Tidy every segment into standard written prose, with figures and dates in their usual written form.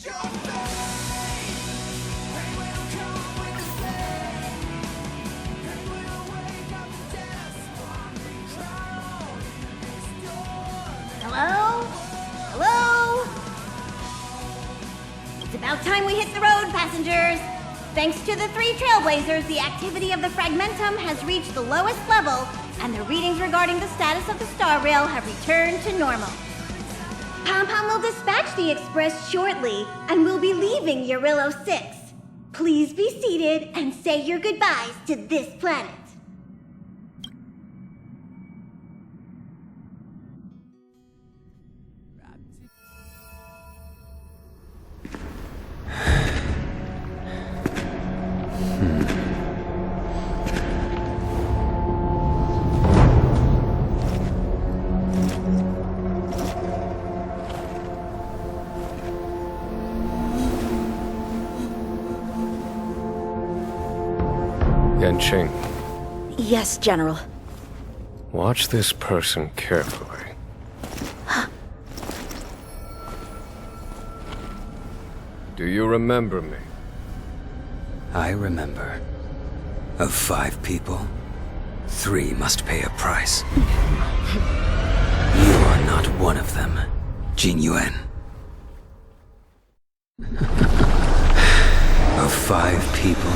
Hello? Hello? It's about time we hit the road, passengers. Thanks to the 3 trailblazers, the activity of the fragmentum has reached the lowest level, and the readings regarding the status of the star rail have returned to normal. Pom-Pom will dispatch the express shortly, and we'll be leaving Urillo 6. Please be seated and say your goodbyes to this planet. Yanqing. Yes, General. Watch this person carefully. Do you remember me? I remember. Of 5 people, 3 must pay a price. You are not one of them, Jin Yuan. Of 5 people,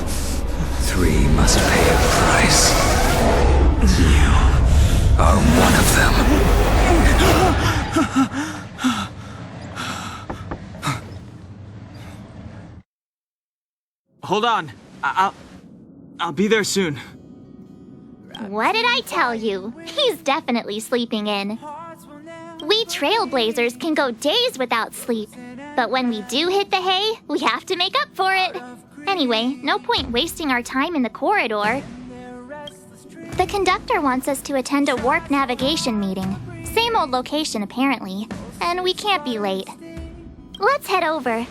3 must pay a price. You are one of them. Hold on. I'll be there soon. What did I tell you? He's definitely sleeping in. We trailblazers can go days without sleep, but when we do hit the hay, we have to make up for it. Anyway, no point wasting our time in the corridor. The conductor wants us to attend a warp navigation meeting. Same old location, apparently. And we can't be late. Let's head over.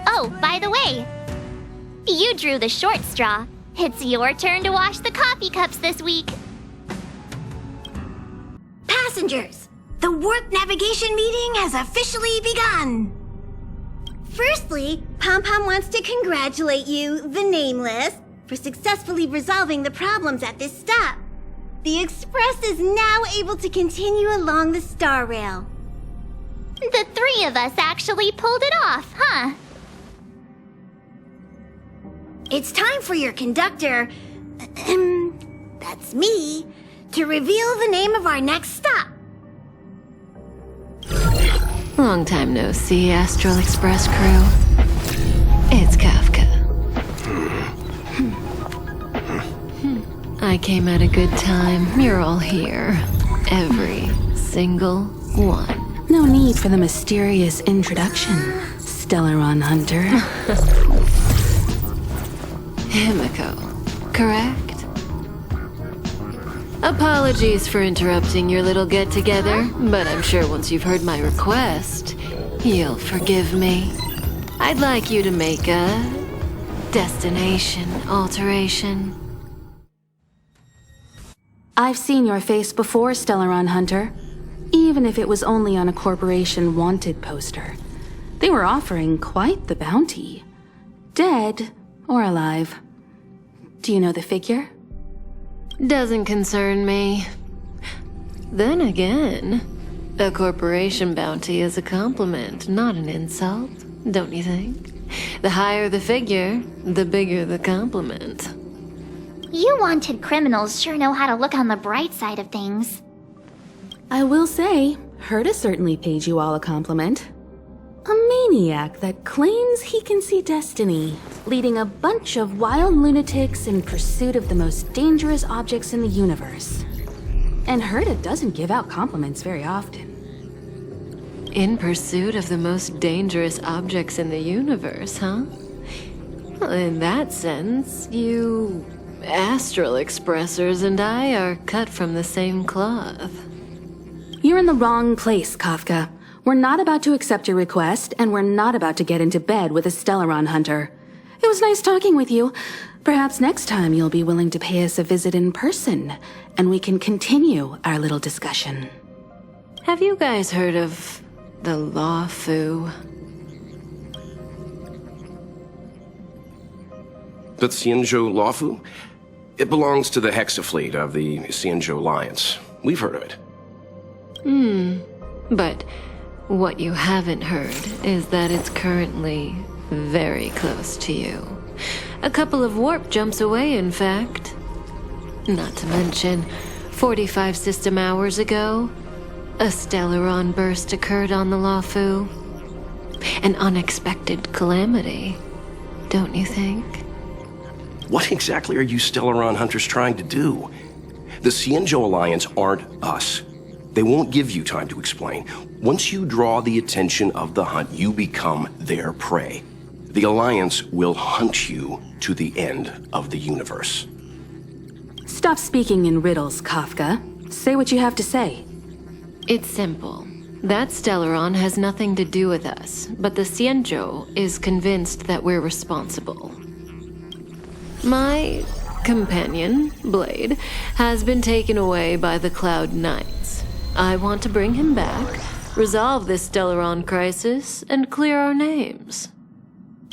Oh, by the way, you drew the short straw. It's your turn to wash the coffee cups this week. Passengers, the warp navigation meeting has officially begun. Firstly, Pom-Pom wants to congratulate you, the Nameless, for successfully resolving the problems at this stop. The Express is now able to continue along the star rail. The 3 of us actually pulled it off, huh? It's time for your conductor, that's me, to reveal the name of our next stop. Long time no see, Astral Express crew. It's Kafka. I came at a good time. You're all here. Every single one. No need for the mysterious introduction, Stellaron Hunter. Himiko, correct? Apologies for interrupting your little get-together, but I'm sure once you've heard my request, you'll forgive me. I'd like you to make a destination alteration. I've seen your face before, Stellaron Hunter. Even if it was only on a corporation wanted poster. They were offering quite the bounty. Dead or alive. Do you know the figure? Doesn't concern me. Then again, a corporation bounty is a compliment, not an insult, don't you think? The higher the figure, the bigger the compliment. You wanted criminals sure know how to look on the bright side of things. I will say, Herta certainly paid you all a compliment. A maniac that claims he can see destiny, leading a bunch of wild lunatics in pursuit of the most dangerous objects in the universe. And Herta doesn't give out compliments very often. In pursuit of the most dangerous objects in the universe, huh? Well, in that sense, you Astral Expressers and I are cut from the same cloth. You're in the wrong place, Kafka. We're not about to accept your request, and we're not about to get into bed with a Stellaron Hunter. It was nice talking with you. Perhaps next time you'll be willing to pay us a visit in person, and we can continue our little discussion. Have you guys heard of the Luofu? the Xianzhou Luofu? It belongs to the Hexa fleet of the Xianzhou Alliance. We've heard of it. But what you haven't heard is that it's currently very close to you. A couple of warp jumps away, in fact. Not to mention, 45 system hours ago, a Stellaron Burst occurred on the Luofu. An unexpected calamity, don't you think? What exactly are you Stellaron Hunters trying to do? The Xianzhou Alliance aren't us. They won't give you time to explain. Once you draw the attention of the hunt, you become their prey. The Alliance will hunt you to the end of the universe. Stop speaking in riddles, Kafka. Say what you have to say. It's simple. That Stellaron has nothing to do with us, but the Xianzhou is convinced that we're responsible. My companion, Blade, has been taken away by the Cloud Knights. I want to bring him back, resolve this Stellaron crisis, and clear our names.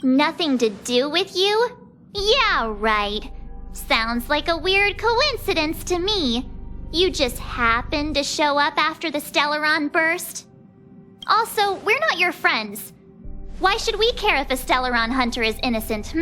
Nothing to do with you? Yeah, right. Sounds like a weird coincidence to me. You just happened to show up after the Stellaron Burst? Also, we're not your friends. Why should we care if a Stellaron Hunter is innocent,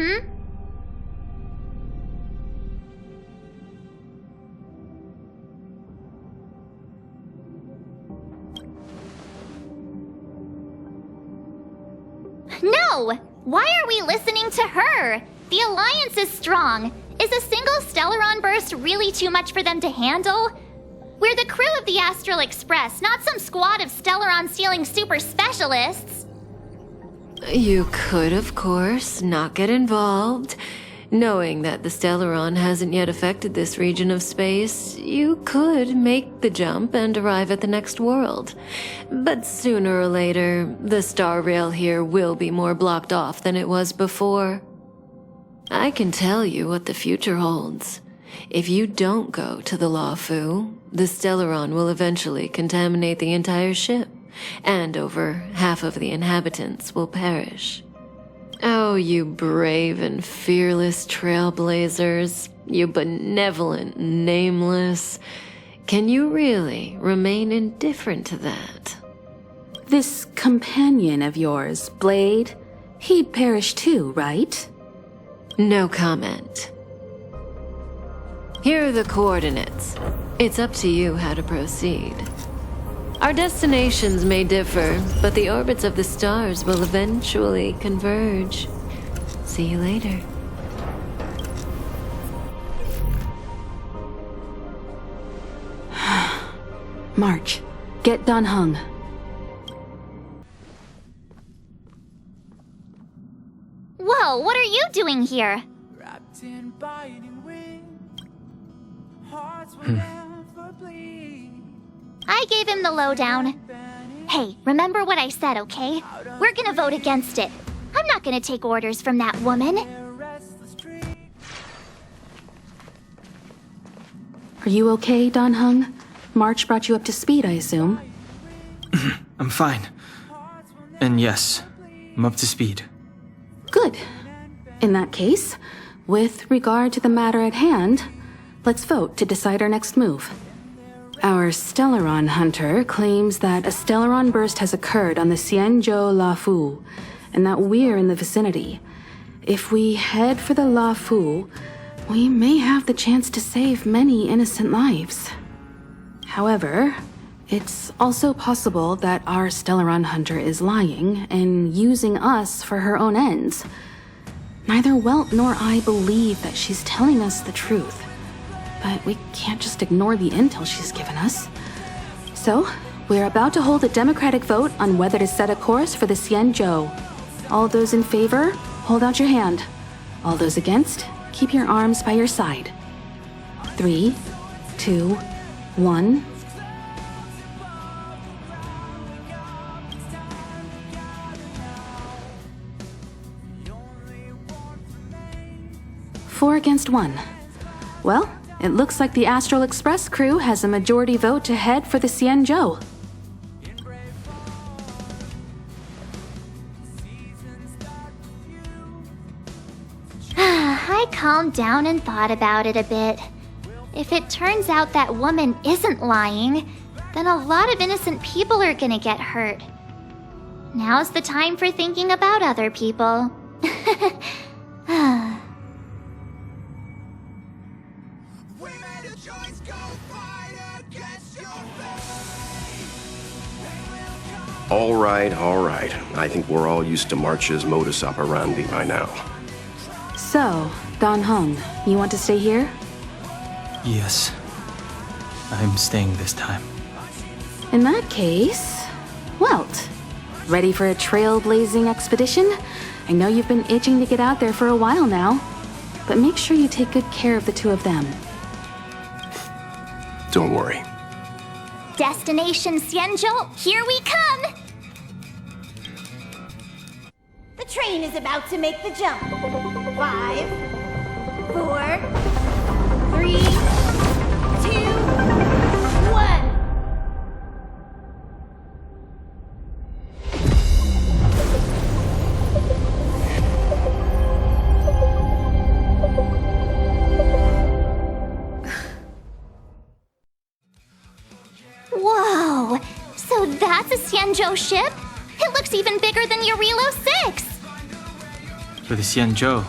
No! Why are we listening to her? The Alliance is strong. Is a single Stellaron Burst really too much for them to handle? We're the crew of the Astral Express, not some squad of Stellaron-stealing super specialists. You could, of course, not get involved. Knowing that the Stellaron hasn't yet affected this region of space, you could make the jump and arrive at the next world. But sooner or later, the star rail here will be more blocked off than it was before. I can tell you what the future holds. If you don't go to the Luofu, the Stellaron will eventually contaminate the entire ship, and over half of the inhabitants will perish. Oh, you brave and fearless trailblazers, you benevolent nameless. Can you really remain indifferent to that? This companion of yours, Blade, he'd perish too, right? No comment. Here are the coordinates. It's up to you how to proceed. Our destinations may differ, but the orbits of the stars will eventually converge. See you later. March, get Dan Heng. Whoa, what are you doing here? I gave him the lowdown. Hey, remember what I said, okay? We're gonna vote against it. I'm not gonna take orders from that woman. Are you okay, Dan Heng? March brought you up to speed, I assume. I'm fine. And yes, I'm up to speed. Good. In that case, with regard to the matter at hand, let's vote to decide our next move. Our Stellaron Hunter claims that a Stellaron Burst has occurred on the Xianzhou Luofu, and that we're in the vicinity. If we head for the Luofu, we may have the chance to save many innocent lives. However, it's also possible that our Stellaron Hunter is lying and using us for her own ends. Neither Welt nor I believe that she's telling us the truth. But we can't just ignore the intel she's given us. So, we're about to hold a democratic vote on whether to set a course for the Xianzhou. All those in favor, hold out your hand. All those against, keep your arms by your side. 3, 2, 1. Four against 1. Well, it looks like the Astral Express crew has a majority vote to head for the Xianzhou. I I calmed down and thought about it a bit. If it turns out that woman isn't lying, then a lot of innocent people are gonna get hurt. Now's the time for thinking about other people. All right, all right. I think we're all used to March's modus operandi by now. So, Don Hung, you want to stay here? Yes. I'm staying this time. In that case, Welt, ready for a trailblazing expedition? I know you've been itching to get out there for a while now, but make sure you take good care of the two of them. Don't worry. Destination Xianzhou, here we come! The train is about to make the jump. 5, 4, 3, 2, 1. Whoa! So that's a Xianzhou ship? It looks even bigger than Eurilo 6! For the Xianzhou,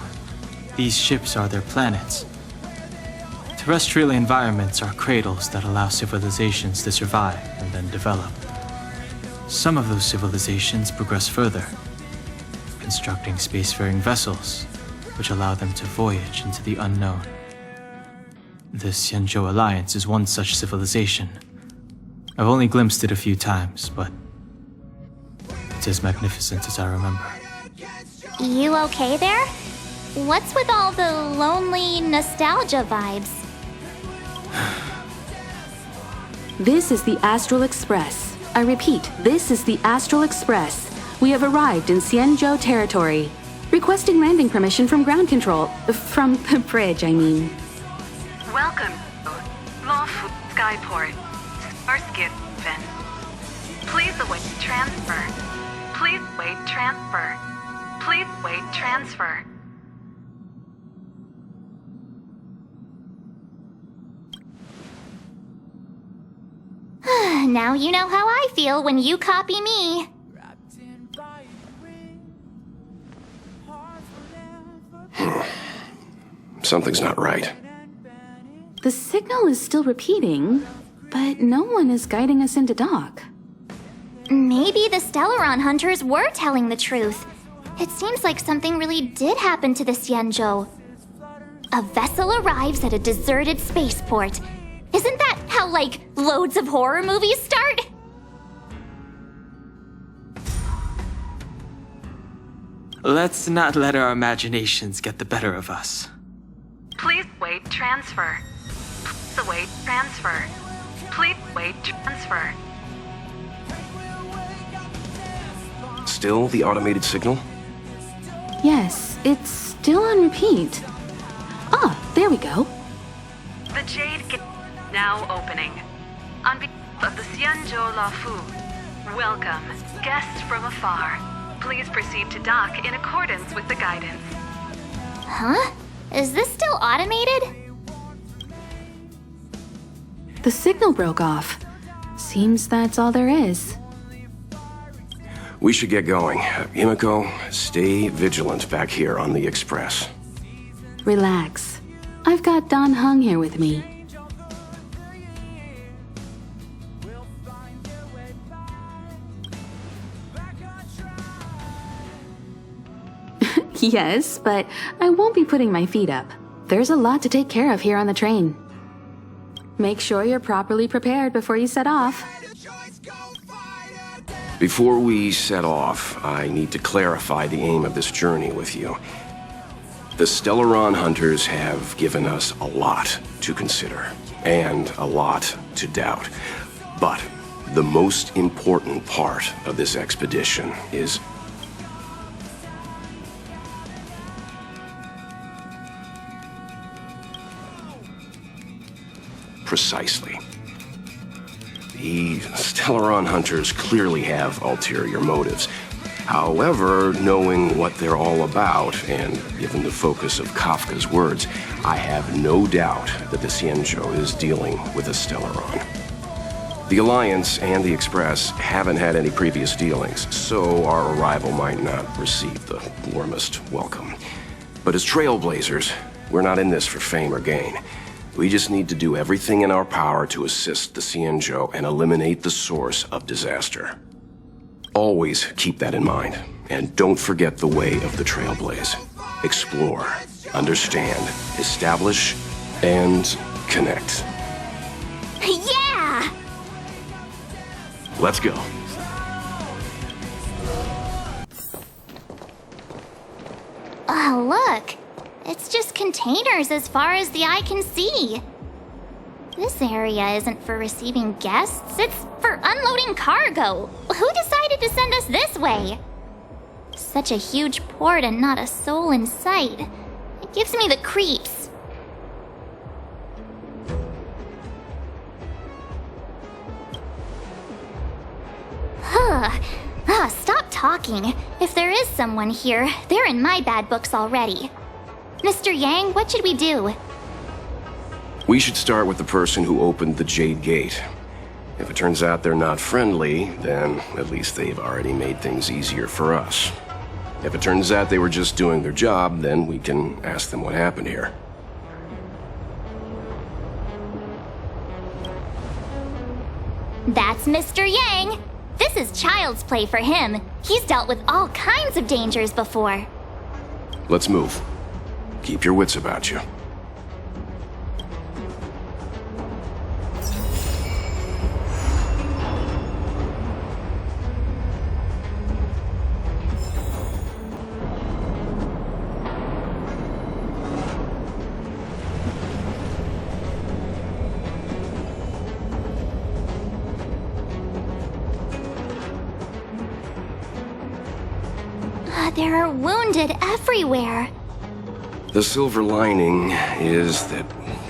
these ships are their planets. Terrestrial environments are cradles that allow civilizations to survive and then develop. Some of those civilizations progress further, constructing spacefaring vessels, which allow them to voyage into the unknown. The Xianzhou Alliance is one such civilization. I've only glimpsed it a few times, but it's as magnificent as I remember. You okay there? What's with all the lonely nostalgia vibes? This is the Astral Express. I repeat, this is the Astral Express. We have arrived in Xianzhou territory. Requesting landing permission from ground control. From the bridge, I mean. Welcome to Luofu Skyport. Starskin Fin. Please await transfer. Please wait transfer. Please wait transfer. Now you know how I feel when you copy me. Something's not right. The signal is still repeating, but no one is guiding us into dock. Maybe the Stellaron Hunters were telling the truth. It seems like something really did happen to the Xianzhou. A vessel arrives at a deserted spaceport. Isn't that how, like, loads of horror movies start? Let's not let our imaginations get the better of us. Please wait transfer. Please await transfer. Please wait transfer. Still the automated signal? Yes, it's still on repeat. Ah, there we go. The Jade Gate now opening. On behalf of the Xianzhou Luofu, welcome, guests from afar. Please proceed to dock in accordance with the guidance. Huh? Is this still automated? The signal broke off. Seems that's all there is. We should get going. Himiko, stay vigilant back here on the Express. Relax. I've got Don Hung here with me. Yes, but I won't be putting my feet up. There's a lot to take care of here on the train. Make sure you're properly prepared before you set off. Before we set off, I need to clarify the aim of this journey with you. The Stellaron Hunters have given us a lot to consider, and a lot to doubt. But the most important part of this expedition is... precisely. The Stellaron Hunters clearly have ulterior motives, However, knowing what they're all about, and given the focus of Kafka's words, I have no doubt that the Xianzhou is dealing with a Stellaron. The Alliance and the Express haven't had any previous dealings, so our arrival might not receive the warmest welcome. But as trailblazers, we're not in this for fame or gain. We just need to do everything in our power to assist the Xianzhou and eliminate the source of disaster. Always keep that in mind, and don't forget the way of the Trailblaze. Explore, understand, establish, and connect. Yeah! Let's go. Oh, look. It's just containers as far as the eye can see. This area isn't for receiving guests, it's for unloading cargo. Who decided to send us this way? Such a huge port and not a soul in sight. It gives me the creeps. Stop talking. If there is someone here, they're in my bad books already. Mr. Yang, what should we do? We should start with the person who opened the Jade Gate. If it turns out they're not friendly, then at least they've already made things easier for us. If it turns out they were just doing their job, then we can ask them what happened here. That's Mr. Yang. This is child's play for him. He's dealt with all kinds of dangers before. Let's move. Keep your wits about you. There are wounded everywhere. The silver lining is that,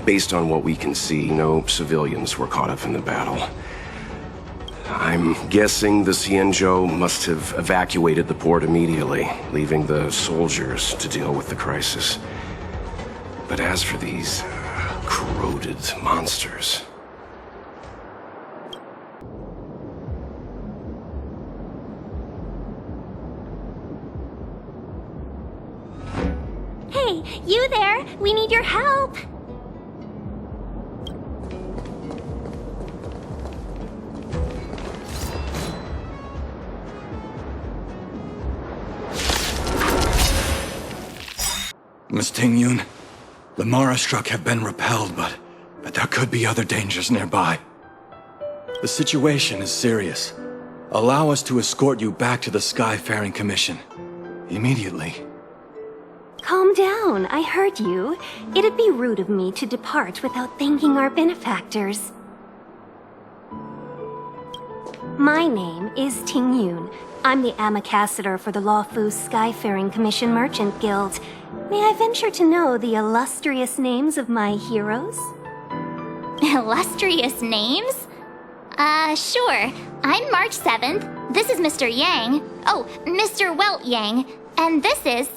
based on what we can see, no civilians were caught up in the battle. I'm guessing the Xianzhou must have evacuated the port immediately, leaving the soldiers to deal with the crisis. But as for these corroded monsters... Hey, you there! We need your help! Miss Tingyun, the Mara struck have been repelled, but there could be other dangers nearby. The situation is serious. Allow us to escort you back to the Skyfaring Commission. Immediately. Calm down, I heard you. It'd be rude of me to depart without thanking our benefactors. My name is Tingyun. I'm the ambassador for the Luofu Skyfaring Commission Merchant Guild. May I venture to know the illustrious names of my heroes? Illustrious names? Sure. I'm March 7th. This is Mr. Yang. Oh, Mr. Welt Yang. And this is...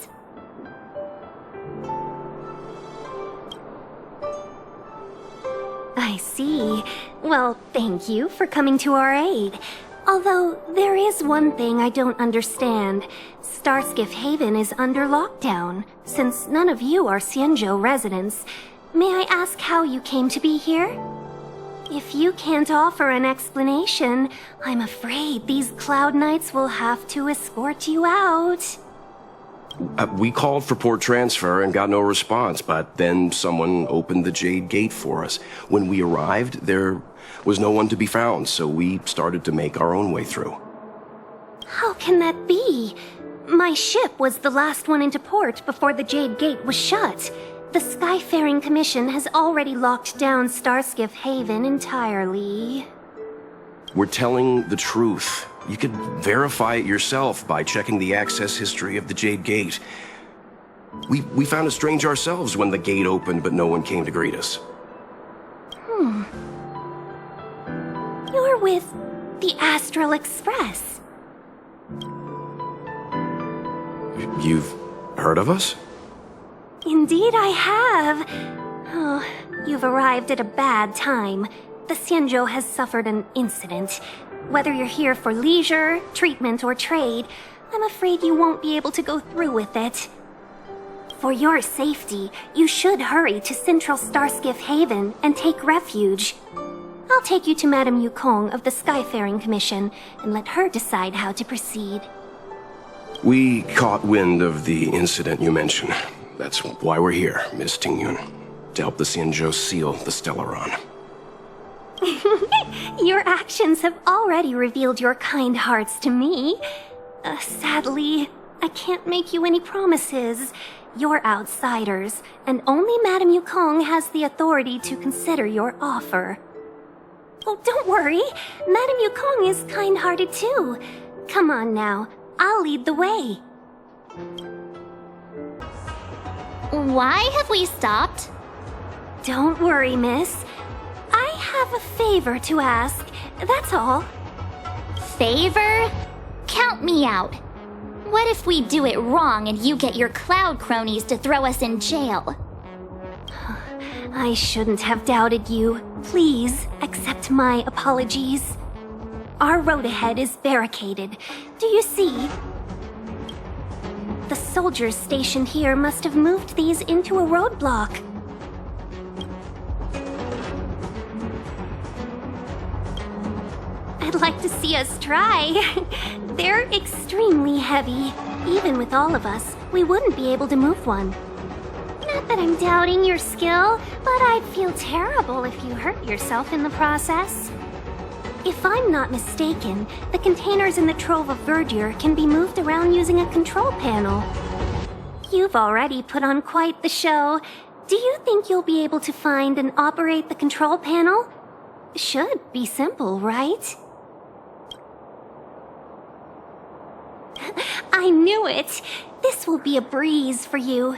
I see. Well, thank you for coming to our aid. Although, there is one thing I don't understand. Starskiff Haven is under lockdown. Since none of you are Xianzhou residents, may I ask how you came to be here? If you can't offer an explanation, I'm afraid these Cloud Knights will have to escort you out. We called for port transfer and got no response, but then someone opened the Jade Gate for us. When we arrived, there was no one to be found, so we started to make our own way through. How can that be? My ship was the last one into port before the Jade Gate was shut. The Skyfaring Commission has already locked down Starskiff Haven entirely. We're telling the truth. You could verify it yourself by checking the access history of the Jade Gate. We found it strange ourselves when the gate opened, but no one came to greet us. You're with the Astral Express. You've heard of us? Indeed I have. Oh, you've arrived at a bad time. The Xianzhou has suffered an incident. Whether you're here for leisure, treatment, or trade, I'm afraid you won't be able to go through with it. For your safety, you should hurry to Central Starskiff Haven and take refuge. I'll take you to Madame Yukong of the Skyfaring Commission and let her decide how to proceed. We caught wind of the incident you mentioned. That's why we're here, Miss Tingyun. To help the Xianzhou seal the Stellaron. Your actions have already revealed your kind hearts to me. Sadly, I can't make you any promises. You're outsiders, and only Madame Yukong has the authority to consider your offer. Oh, don't worry. Madame Yukong is kind-hearted too. Come on now, I'll lead the way. Why have we stopped? Don't worry, miss. I have a favor to ask, that's all. Favor? Count me out. What if we do it wrong and you get your cloud cronies to throw us in jail? I shouldn't have doubted you. Please accept my apologies. Our road ahead is barricaded. Do you see? The soldiers stationed here must have moved these into a roadblock. I'd like to see us try. They're extremely heavy. Even with all of us, we wouldn't be able to move one. Not that I'm doubting your skill, but I'd feel terrible if you hurt yourself in the process. If I'm not mistaken, the containers in the Trove of Verdure can be moved around using a control panel. You've already put on quite the show. Do you think you'll be able to find and operate the control panel? Should be simple, right? I knew it! This will be a breeze for you.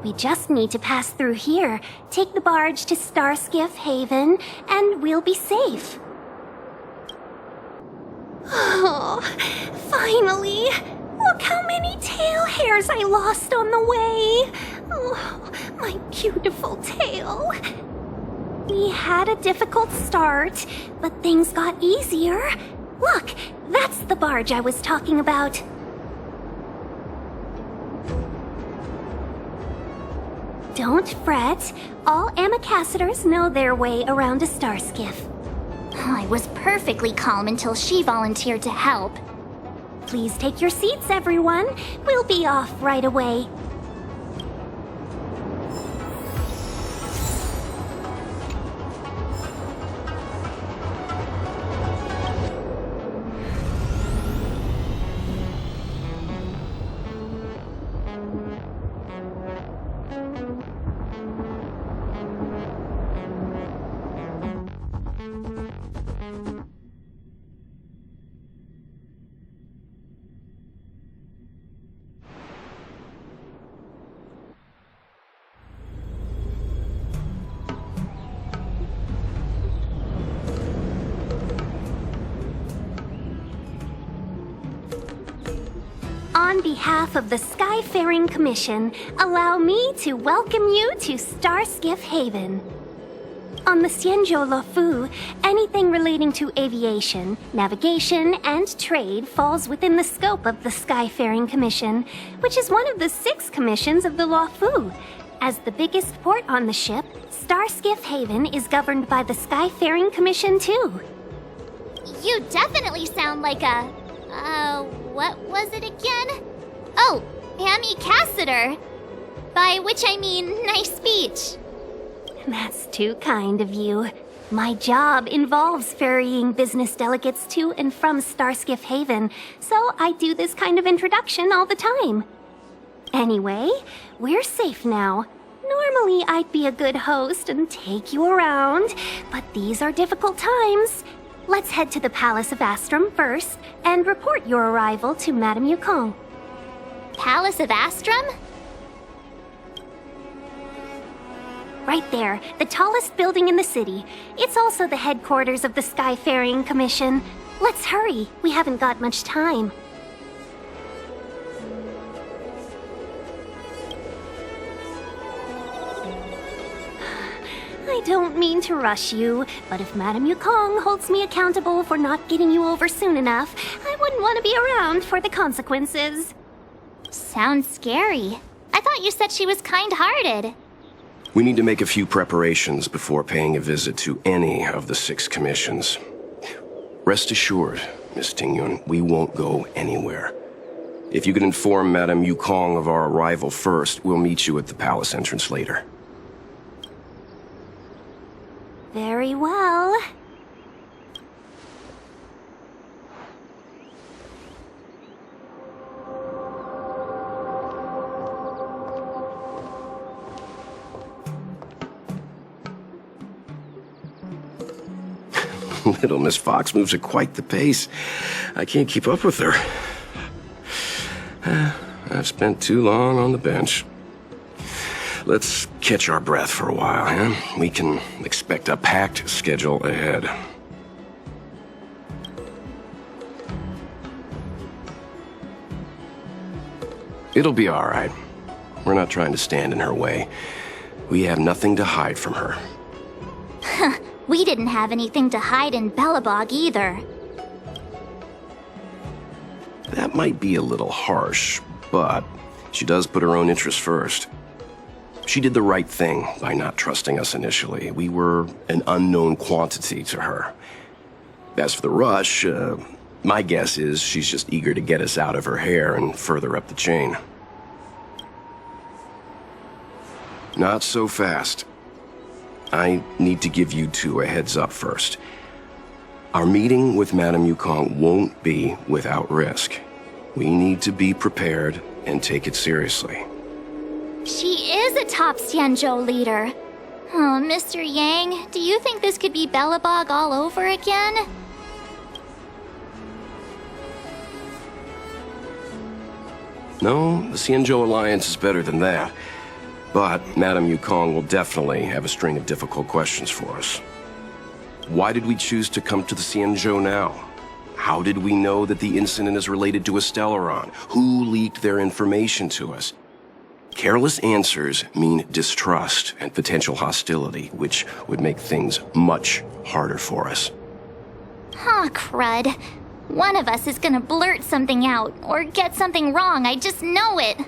We just need to pass through here, take the barge to Starskiff Haven, and we'll be safe. Oh, finally! Look how many tail hairs I lost on the way! Oh, my beautiful tail. We had a difficult start, but things got easier. Look, that's the barge I was talking about. Don't fret. All Amicacetors know their way around a starskiff. I was perfectly calm until she volunteered to help. Please take your seats, everyone. We'll be off right away. On behalf of the Skyfaring Commission, allow me to welcome you to Starskiff Haven. On the Xianzhou Luofu, anything relating to aviation, navigation, and trade falls within the scope of the Skyfaring Commission, which is one of the 6 commissions of the Luofu. As the biggest port on the ship, Starskiff Haven is governed by the Skyfaring Commission too. You definitely sound like a... what was it again? Oh, Amicaciter. By which I mean nice speech. That's too kind of you. My job involves ferrying business delegates to and from Starskiff Haven, so I do this kind of introduction all the time. Anyway, we're safe now. Normally I'd be a good host and take you around, but these are difficult times. Let's head to the Palace of Astrum first and report your arrival to Madame Yukong. Palace of Astrum? Right there, the tallest building in the city. It's also the headquarters of the Skyfaring Commission. Let's hurry, we haven't got much time. I don't mean to rush you, but if Madame Yukong holds me accountable for not getting you over soon enough, I wouldn't want to be around for the consequences. Sounds scary. I thought you said she was kind-hearted. We need to make a few preparations before paying a visit to any of the 6 commissions. Rest assured, Miss Tingyun, we won't go anywhere. If you could inform Madame Yukong of our arrival first, we'll meet you at the palace entrance later. Very well. Little Miss Fox moves at quite the pace. I can't keep up with her. I've spent too long on the bench. Let's catch our breath for a while, huh? We can expect a packed schedule ahead. It'll be all right. We're not trying to stand in her way. We have nothing to hide from her. We didn't have anything to hide in Belobog either. That might be a little harsh, but she does put her own interests first. She did the right thing by not trusting us initially. We were an unknown quantity to her. As for the rush, my guess is she's just eager to get us out of her hair and further up the chain. Not so fast. I need to give you 2 a heads up first. Our meeting with Madame Yukong won't be without risk. We need to be prepared and take it seriously. She is a top Xianzhou leader. Oh, Mr. Yang, do you think this could be Belobog all over again? No, the Xianzhou Alliance is better than that. But Madame Yukong will definitely have a string of difficult questions for us. Why did we choose to come to the Xianzhou now? How did we know that the incident is related to a Stellaron? Who leaked their information to us? Careless answers mean distrust and potential hostility, which would make things much harder for us. Aw, crud. One of us is gonna blurt something out, or get something wrong, I just know it.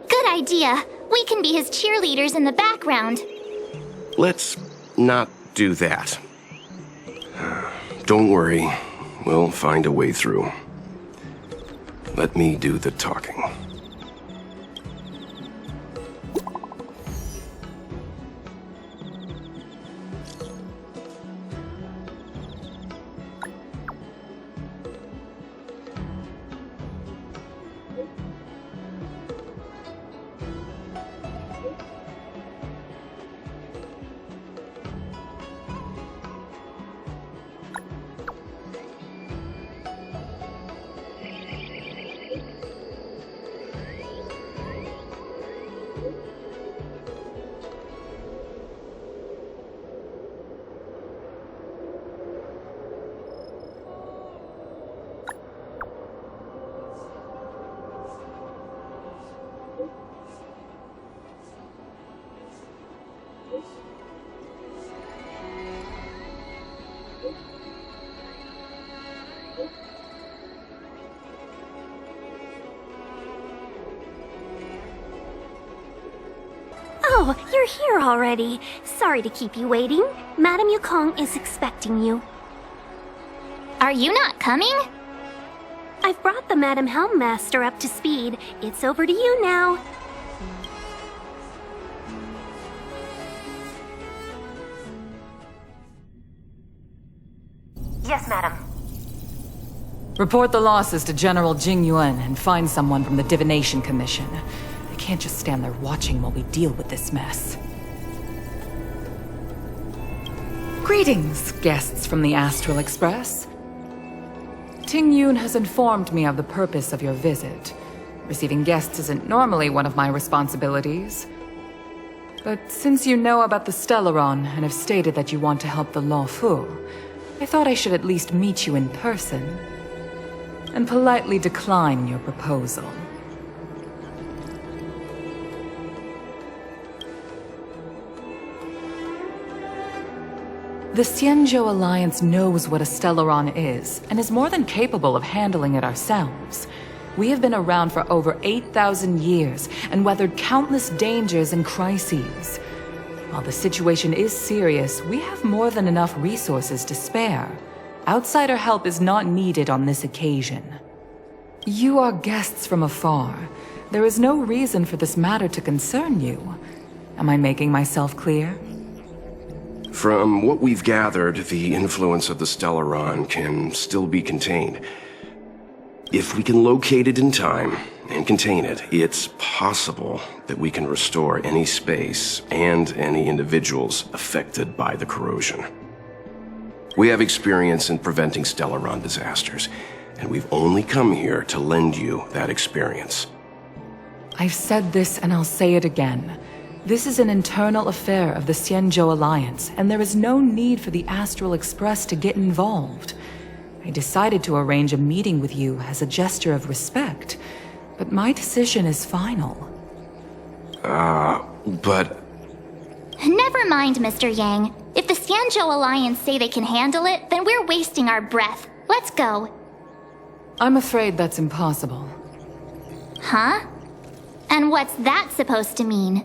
Good idea. We can be his cheerleaders in the background. Let's not do that. Don't worry. We'll find a way through. Let me do the talking. Oh, you're here already. Sorry to keep you waiting. Madame Yukong is expecting you. Are you not coming? I've brought the Madame Helmmaster up to speed. It's over to you now. Yes, madam. Report the losses to General Jing Yuan and find someone from the Divination Commission. They can't just stand there watching while we deal with this mess. Greetings, guests from the Astral Express. Ting Yun has informed me of the purpose of your visit. Receiving guests isn't normally one of my responsibilities. But since you know about the Stellaron and have stated that you want to help the Luofu, I thought I should at least meet you in person and politely decline your proposal. The Xianzhou Alliance knows what a Stellaron is, and is more than capable of handling it ourselves. We have been around for over 8,000 years, and weathered countless dangers and crises. While the situation is serious, we have more than enough resources to spare. Outsider help is not needed on this occasion. You are guests from afar. There is no reason for this matter to concern you. Am I making myself clear? From what we've gathered, the influence of the Stellaron can still be contained. If we can locate it in time and contain it, it's possible that we can restore any space and any individuals affected by the corrosion. We have experience in preventing Stellaron disasters, and we've only come here to lend you that experience. I've said this and I'll say it again. This is an internal affair of the Xianzhou Alliance, and there is no need for the Astral Express to get involved. I decided to arrange a meeting with you as a gesture of respect, but my decision is final. But... Never mind, Mr. Yang. If the Xianzhou Alliance say they can handle it, then we're wasting our breath. Let's go. I'm afraid that's impossible. Huh? And what's that supposed to mean?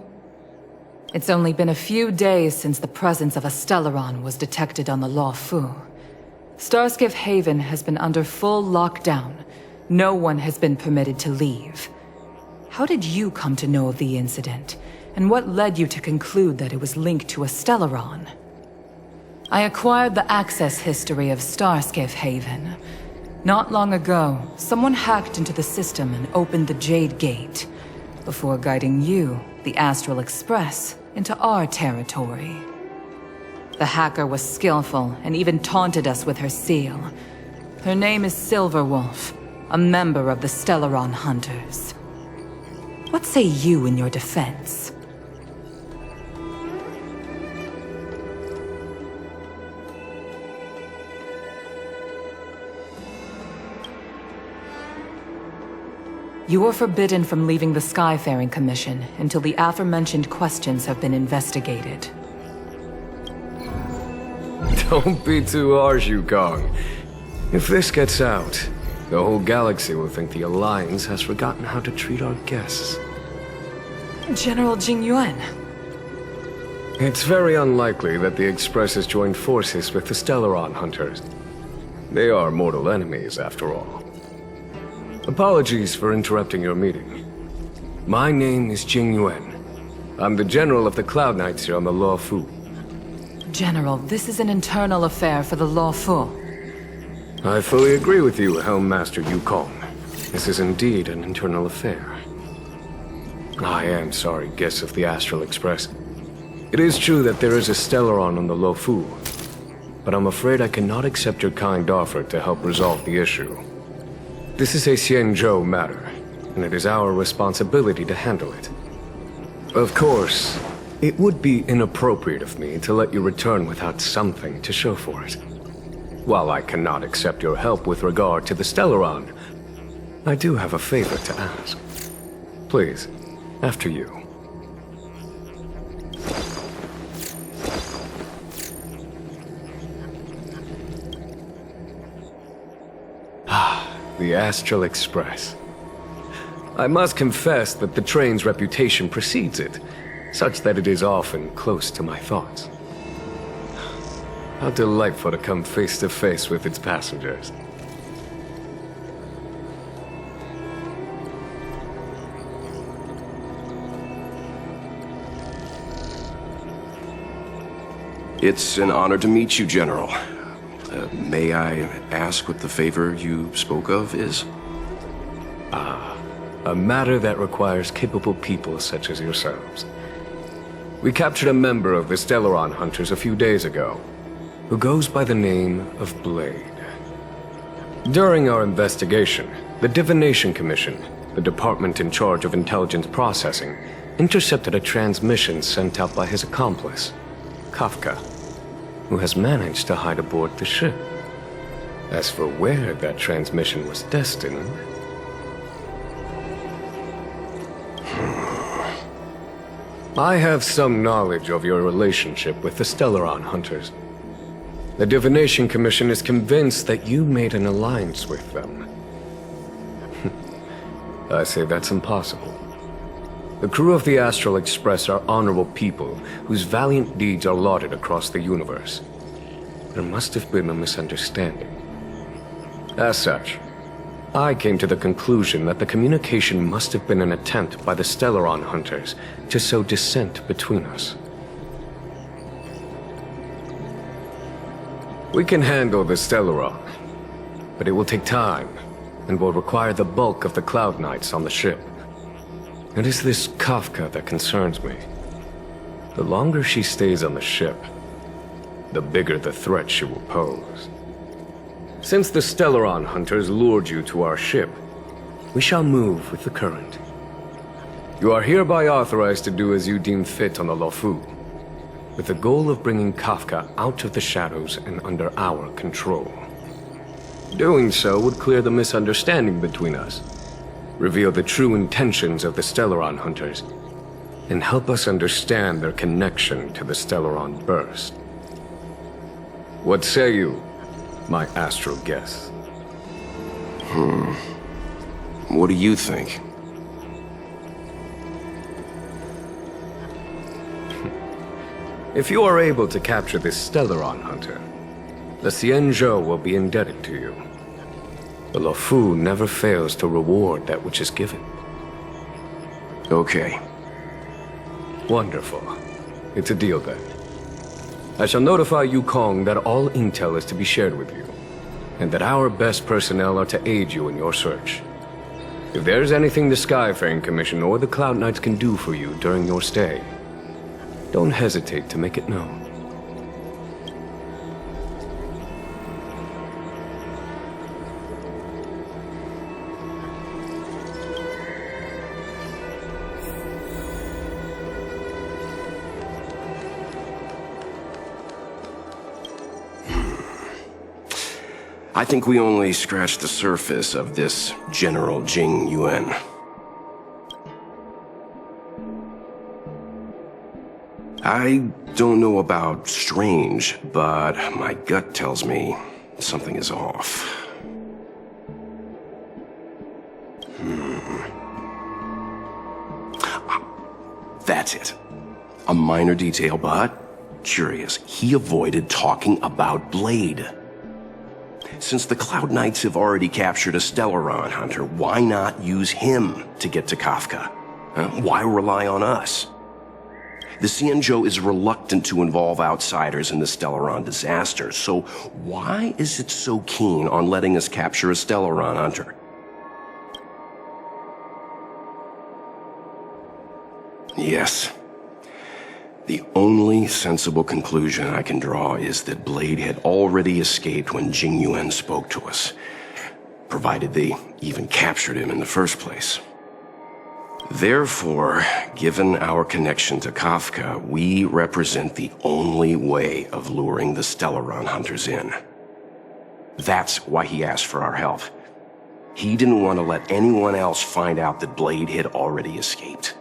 It's only been a few days since the presence of a Stellaron was detected on the Luofu. Starskiff Haven has been under full lockdown. No one has been permitted to leave. How did you come to know of the incident? And what led you to conclude that it was linked to a Stellaron? I acquired the access history of Starskiff Haven. Not long ago, someone hacked into the system and opened the Jade Gate, before guiding you, the Astral Express, into our territory. The hacker was skillful and even taunted us with her seal. Her name is Silverwolf, a member of the Stellaron Hunters. What say you in your defense? You are forbidden from leaving the Skyfaring Commission until the aforementioned questions have been investigated. Don't be too harsh, Yukong. If this gets out, the whole galaxy will think the Alliance has forgotten how to treat our guests. General Jingyuan. It's very unlikely that the Express has joined forces with the Stellaron Hunters. They are mortal enemies, after all. Apologies for interrupting your meeting. My name is Jingyuan. I'm the General of the Cloud Knights here on the Luofu. General, this is an internal affair for the Luofu. I fully agree with you, Helm Master Yukong. This is indeed an internal affair. I am sorry, guests of the Astral Express. It is true that there is a Stellaron on the Luofu, but I'm afraid I cannot accept your kind offer to help resolve the issue. This is a Xianzhou matter, and it is our responsibility to handle it. Of course, it would be inappropriate of me to let you return without something to show for it. While I cannot accept your help with regard to the Stellaron, I do have a favor to ask. Please, after you. The Astral Express. I must confess that the train's reputation precedes it, such that it is often close to my thoughts. How delightful to come face to face with its passengers. It's an honor to meet you, General. May I ask what the favor you spoke of is? A matter that requires capable people such as yourselves. We captured a member of the Stellaron Hunters a few days ago, who goes by the name of Blade. During our investigation, the Divination Commission, the department in charge of intelligence processing, intercepted a transmission sent out by his accomplice, Kafka, who has managed to hide aboard the ship. As for where that transmission was destined... I have some knowledge of your relationship with the Stellaron Hunters. The Divination Commission is convinced that you made an alliance with them. I say that's impossible. The crew of the Astral Express are honorable people whose valiant deeds are lauded across the universe. There must have been a misunderstanding. As such, I came to the conclusion that the communication must have been an attempt by the Stellaron Hunters to sow dissent between us. We can handle the Stellaron, but it will take time and will require the bulk of the Cloud Knights on the ship. It is this Kafka that concerns me. The longer she stays on the ship, the bigger the threat she will pose. Since the Stellaron Hunters lured you to our ship, we shall move with the current. You are hereby authorized to do as you deem fit on the Luofu, with the goal of bringing Kafka out of the shadows and under our control. Doing so would clear the misunderstanding between us, reveal the true intentions of the Stellaron Hunters, and help us understand their connection to the Stellaron Burst. What say you, my astral guests? What do you think? If you are able to capture this Stellaron Hunter, the Xianzhou will be indebted to you. The Luofu never fails to reward that which is given. Okay. Wonderful. It's a deal then. I shall notify Yukong that all intel is to be shared with you, and that our best personnel are to aid you in your search. If there's anything the Skyfaring Commission or the Cloud Knights can do for you during your stay, don't hesitate to make it known. I think we only scratched the surface of this General Jing Yuan. I don't know about strange, but my gut tells me something is off. That's it. A minor detail, but curious. He avoided talking about Blade. Since the Cloud Knights have already captured a Stellaron Hunter, why not use him to get to Kafka? Why rely on us? The Xianzhou is reluctant to involve outsiders in the Stellaron disaster, so why is it so keen on letting us capture a Stellaron Hunter? Yes. The only sensible conclusion I can draw is that Blade had already escaped when Jing Yuan spoke to us, provided they even captured him in the first place. Therefore, given our connection to Kafka, we represent the only way of luring the Stellaron Hunters in. That's why he asked for our help. He didn't want to let anyone else find out that Blade had already escaped.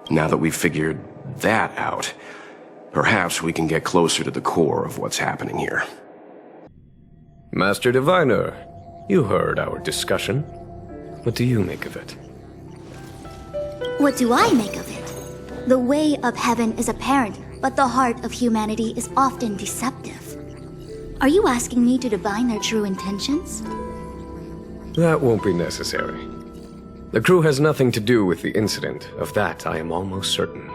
Now that we've figured that out, perhaps we can get closer to the core of what's happening here. Master Diviner, you heard our discussion. What do you make of it? What do I make of it? The way of heaven is apparent, but the heart of humanity is often deceptive. Are you asking me to divine their true intentions? That won't be necessary. The crew has nothing to do with the incident, of that I am almost certain.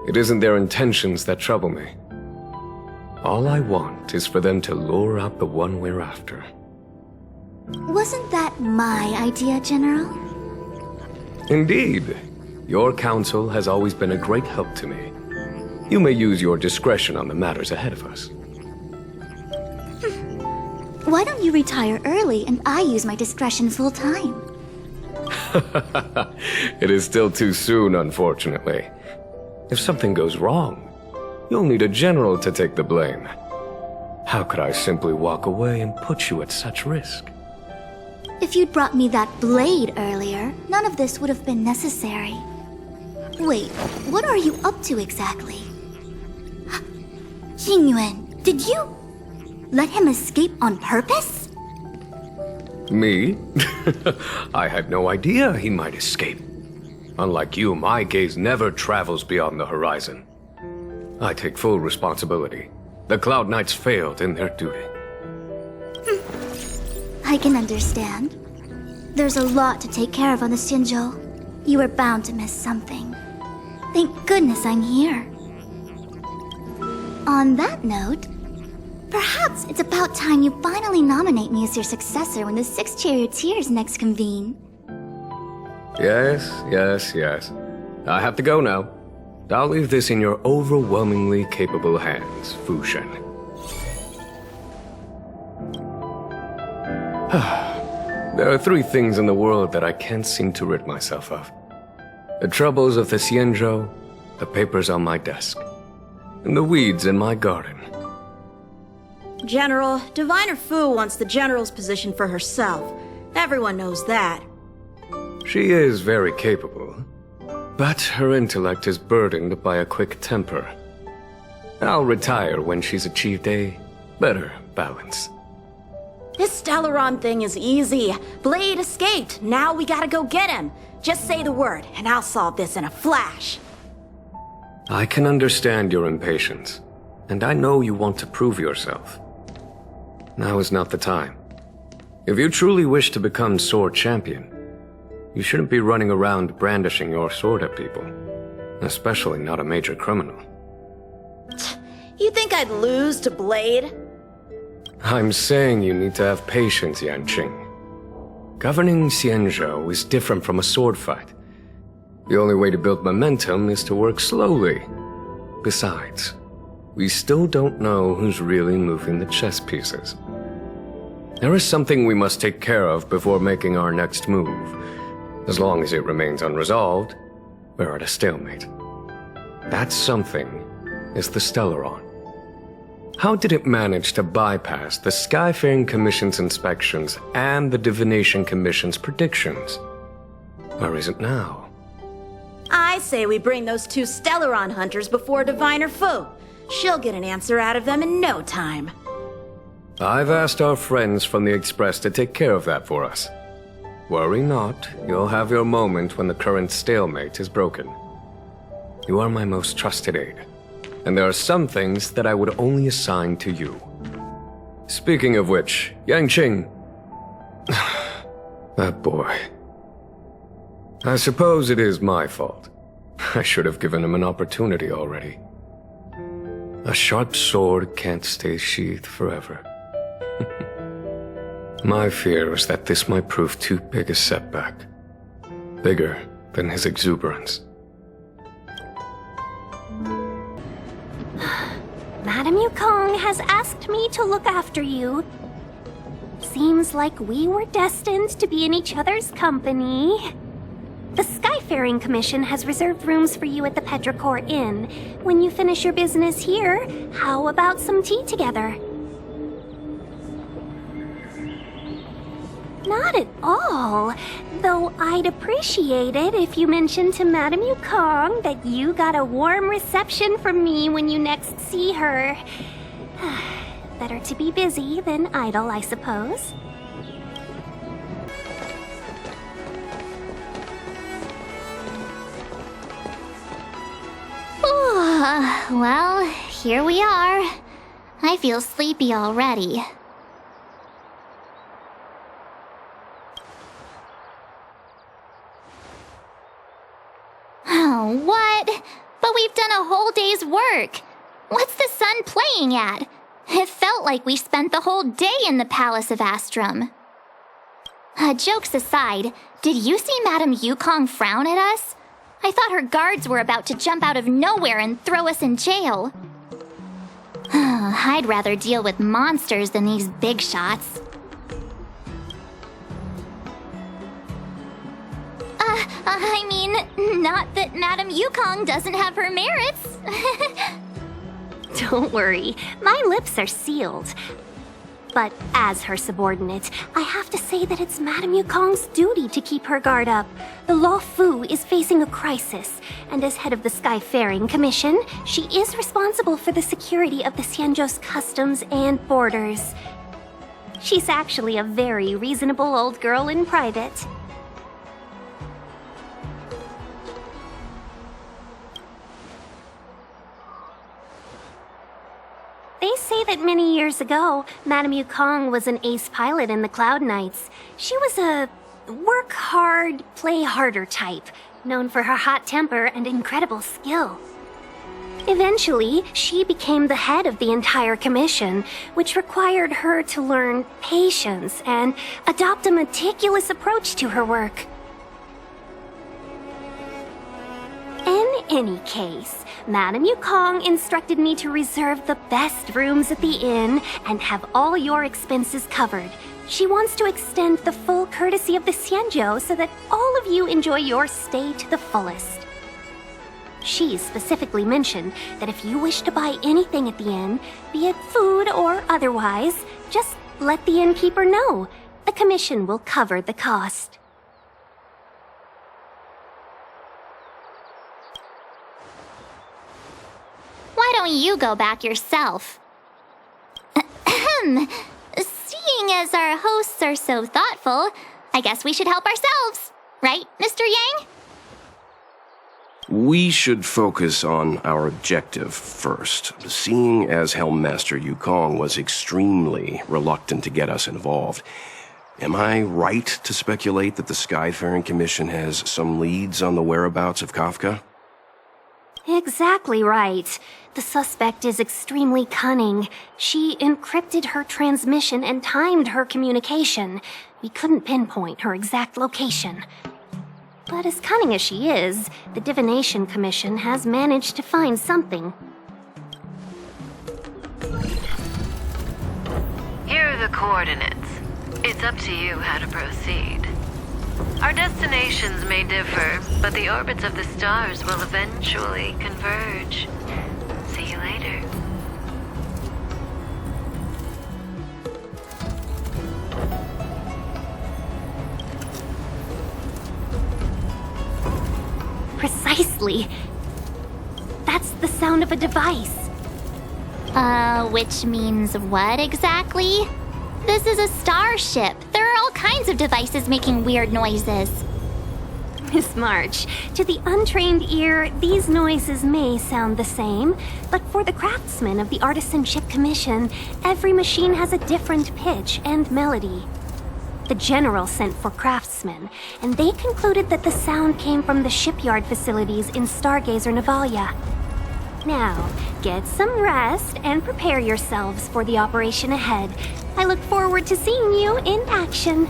It isn't their intentions that trouble me. All I want is for them to lure out the one we're after. Wasn't that my idea, General? Indeed. Your counsel has always been a great help to me. You may use your discretion on the matters ahead of us. Why don't you retire early and I use my discretion full time? It is still too soon, unfortunately. If something goes wrong, you'll need a general to take the blame. How could I simply walk away and put you at such risk? If you'd brought me that blade earlier, none of this would have been necessary. Wait, what are you up to exactly? Yingyuan, Did you let him escape on purpose? Me? I had no idea he might escape. Unlike you, my gaze never travels beyond the horizon. I take full responsibility. The Cloud Knights failed in their duty. I can understand. There's a lot to take care of on the Xianzhou. You were bound to miss something. Thank goodness I'm here. On that note, perhaps it's about time you finally nominate me as your successor when the 6 charioteers next convene. Yes. I have to go now. I'll leave this in your overwhelmingly capable hands, Fu Shen. There are 3 things in the world that I can't seem to rid myself of. The troubles of the Xianzhou, the papers on my desk, and the weeds in my garden. General, Diviner Fu wants the General's position for herself. Everyone knows that. She is very capable, but her intellect is burdened by a quick temper. I'll retire when she's achieved a better balance. This Stellaron thing is easy. Blade escaped. Now we gotta go get him. Just say the word, and I'll solve this in a flash. I can understand your impatience, and I know you want to prove yourself. Now is not the time. If you truly wish to become sword champion, you shouldn't be running around brandishing your sword at people, especially not a major criminal. You think I'd lose to Blade? I'm saying you need to have patience, Yanqing. Governing Xianzhou is different from a sword fight. The only way to build momentum is to work slowly. Besides, we still don't know who's really moving the chess pieces. There is something we must take care of before making our next move. As long as it remains unresolved, we're at a stalemate. That something is the Stellaron. How did it manage to bypass the Skyfaring Commission's inspections and the Divination Commission's predictions? Where is it now? I say we bring those 2 Stellaron Hunters before Diviner Fu. She'll get an answer out of them in no time. I've asked our friends from the Express to take care of that for us. Worry not, you'll have your moment when the current stalemate is broken. You are my most trusted aide, and there are some things that I would only assign to you. Speaking of which, Yanqing... that boy... I suppose it is my fault. I should have given him an opportunity already. A sharp sword can't stay sheathed forever. My fear is that this might prove too big a setback. Bigger than his exuberance. Madame Yukong has asked me to look after you. Seems like we were destined to be in each other's company. The Skyfaring Commission has reserved rooms for you at the Petrichor Inn. When you finish your business here, how about some tea together? Not at all. Though I'd appreciate it if you mentioned to Madame Yukong that you got a warm reception from me when you next see her. Better to be busy than idle, I suppose. Well, here we are. I feel sleepy already. Oh, what? But we've done a whole day's work. What's the sun playing at? It felt like we spent the whole day in the Palace of Astrum. Jokes aside, did you see Madame Yukong frown at us? I thought her guards were about to jump out of nowhere and throw us in jail. I'd rather deal with monsters than these big shots. I mean, not that Madame Yukong doesn't have her merits. Don't worry, my lips are sealed. But as her subordinate, I have to say that it's Madame Yukong's duty to keep her guard up. The Luofu is facing a crisis, and as head of the Skyfaring Commission, she is responsible for the security of the Xianzhou's customs and borders. She's actually a very reasonable old girl in private. They say that many years ago, Madame Yukong was an ace pilot in the Cloud Knights. She was a work hard, play harder type, known for her hot temper and incredible skill. Eventually, she became the head of the entire commission, which required her to learn patience and adopt a meticulous approach to her work. In any case, Madame Yukong instructed me to reserve the best rooms at the inn and have all your expenses covered. She wants to extend the full courtesy of the Xianzhou so that all of you enjoy your stay to the fullest. She specifically mentioned that if you wish to buy anything at the inn, be it food or otherwise, just let the innkeeper know. The commission will cover the cost. Why don't you go back yourself? Ahem. Seeing as our hosts are so thoughtful, I guess we should help ourselves. Right, Mr. Yang? We should focus on our objective first. Seeing as Helmmaster Yukong was extremely reluctant to get us involved, am I right to speculate that the Skyfaring Commission has some leads on the whereabouts of Kafka? Exactly right. The suspect is extremely cunning. She encrypted her transmission and timed her communication. We couldn't pinpoint her exact location. But as cunning as she is, the Divination Commission has managed to find something. Here are the coordinates. It's up to you how to proceed. Our destinations may differ, but the orbits of the stars will eventually converge. See you later. Precisely. That's the sound of a device. Which means what exactly? This is a starship. There are all kinds of devices making weird noises. Miss March, to the untrained ear, these noises may sound the same, but for the craftsmen of the Artisanship Commission, every machine has a different pitch and melody. The General sent for craftsmen, and they concluded that the sound came from the shipyard facilities in Stargazer Navalia. Now, get some rest and prepare yourselves for the operation ahead. I look forward to seeing you in action.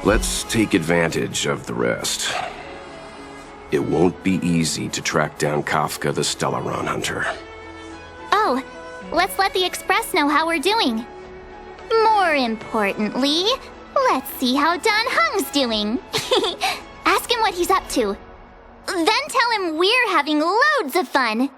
Let's take advantage of the rest. It won't be easy to track down Kafka the Stellaron Hunter. Oh, let's let the Express know how we're doing. More importantly, let's see how Dan Heng's doing. Ask him what he's up to. Then tell him we're having loads of fun.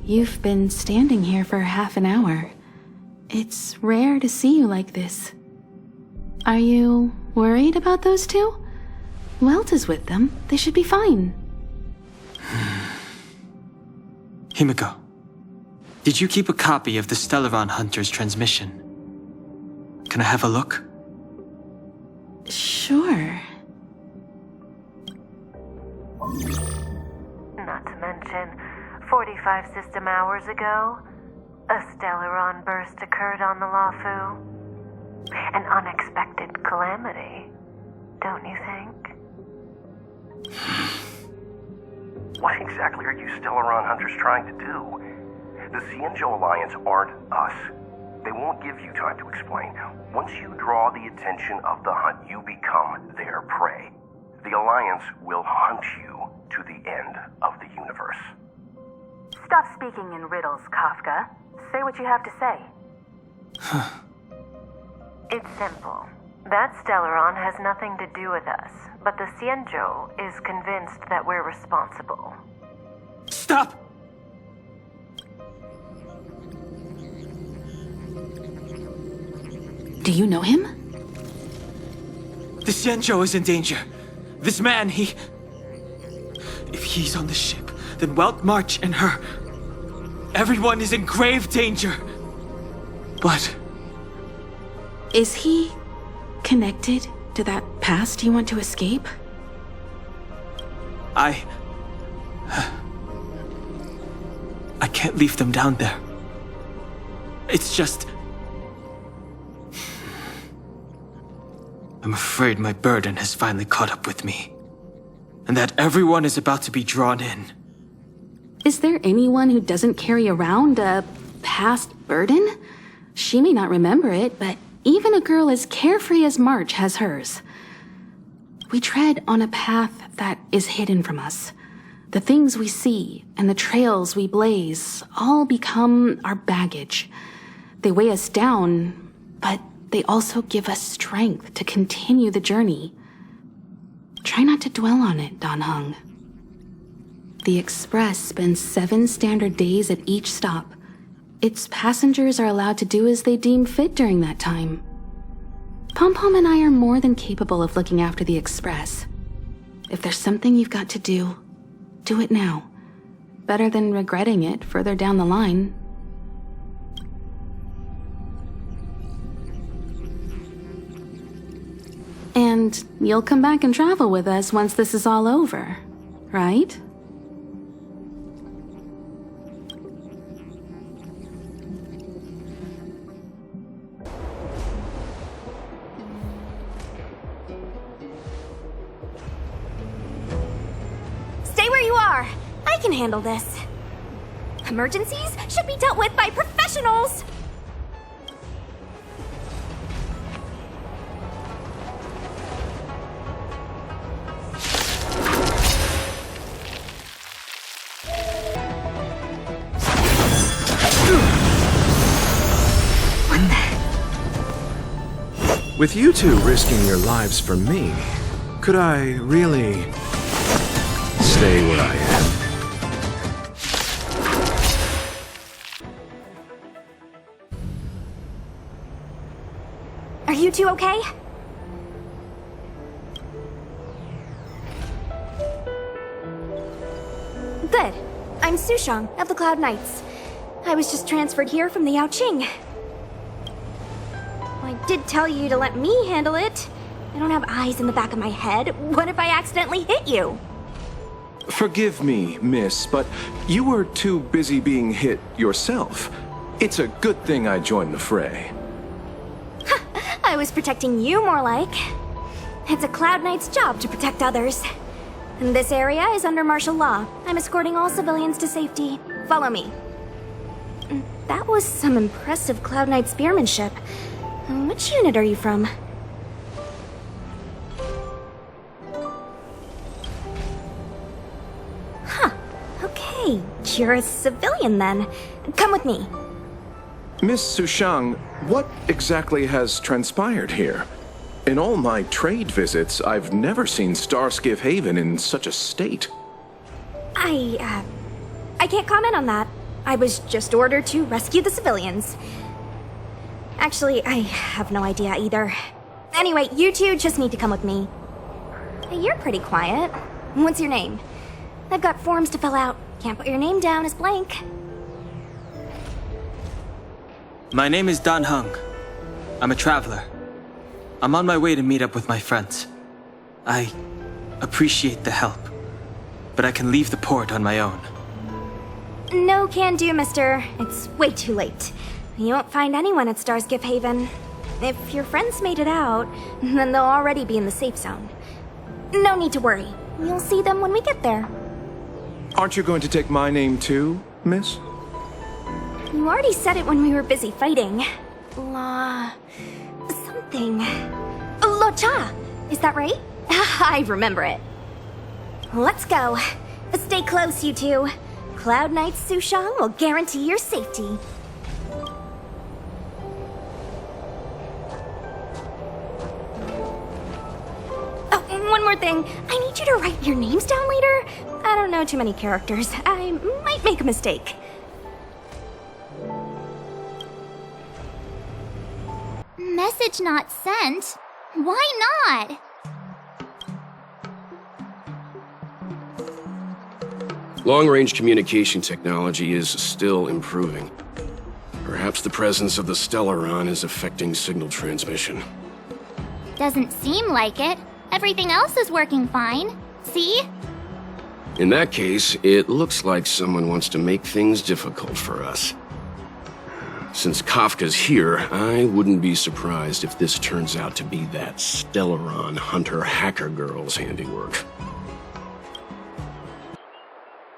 You've been standing here for half an hour. It's rare to see you like this. Are you worried about those two? Welt is with them. They should be fine. Himiko, did you keep a copy of the Stellaron Hunter's transmission? Can I have a look? Sure. Not to mention, 45 system hours ago, a Stellaron Burst occurred on the Luofu. An unexpected calamity, don't you think? What exactly are you Stellaron Hunters trying to do? The Xianzhou Alliance aren't us. They won't give you time to explain. Once you draw the attention of the hunt, you become their prey. The Alliance will hunt you to the end of the universe. Stop speaking in riddles, Kafka. Say what you have to say. It's simple. That Stellaron has nothing to do with us, but the Xianzhou is convinced that we're responsible. Stop! Do you know him? The Xianzhou is in danger. This man, if he's on the ship, then Welt March and her... Everyone is in grave danger. But... Is he connected to that past you want to escape? I can't leave them down there. It's just... I'm afraid my burden has finally caught up with me. And that everyone is about to be drawn in. Is there anyone who doesn't carry around a past burden? She may not remember it, but even a girl as carefree as March has hers. We tread on a path that is hidden from us. The things we see and the trails we blaze all become our baggage. They weigh us down, but they also give us strength to continue the journey. Try not to dwell on it, Dan Heng. The Express spends 7 standard days at each stop. Its passengers are allowed to do as they deem fit during that time. Pom-Pom and I are more than capable of looking after the Express. If there's something you've got to do, do it now. Better than regretting it further down the line. And you'll come back and travel with us once this is all over, right? Stay where you are. I can handle this. Emergencies should be dealt with by professionals. With you two risking your lives for me, could I really stay where I am? Are you two okay? Good. I'm Sushang of the Cloud Knights. I was just transferred here from the Yaoqing. I did tell you to let me handle it. I don't have eyes in the back of my head. What if I accidentally hit you? Forgive me, miss, but you were too busy being hit yourself. It's a good thing I joined the fray. I was protecting you more like. It's a Cloud Knight's job to protect others. And this area is under martial law. I'm escorting all civilians to safety. Follow me. That was some impressive Cloud Knight spearmanship. Which unit are you from? Huh. Okay, you're a civilian then. Come with me. Miss Sushang, what exactly has transpired here? In all my trade visits, I've never seen Starskiff Haven in such a state. I can't comment on that. I was just ordered to rescue the civilians. Actually, I have no idea either. Anyway, you two just need to come with me. You're pretty quiet. What's your name? I've got forms to fill out. Can't put your name down as blank. My name is Dan Heng. I'm a traveler. I'm on my way to meet up with my friends. I appreciate the help, but I can leave the port on my own. No can do, mister. It's way too late. You won't find anyone at Starskiff Haven. If your friends made it out, then they'll already be in the safe zone. No need to worry. You'll see them when we get there. Aren't you going to take my name too, miss? You already said it when we were busy fighting. Something. Locha! Is that right? I remember it. Let's go. Stay close, you two. Cloud Knight's Sushang will guarantee your safety. Oh, one more thing. I need you to write your names down later. I don't know too many characters. I might make a mistake. Message not sent? Why not? Long-range communication technology is still improving. Perhaps the presence of the Stellaron is affecting signal transmission. Doesn't seem like it. Everything else is working fine. See? In that case, it looks like someone wants to make things difficult for us. Since Kafka's here, I wouldn't be surprised if this turns out to be that Stellaron Hunter hacker girl's handiwork.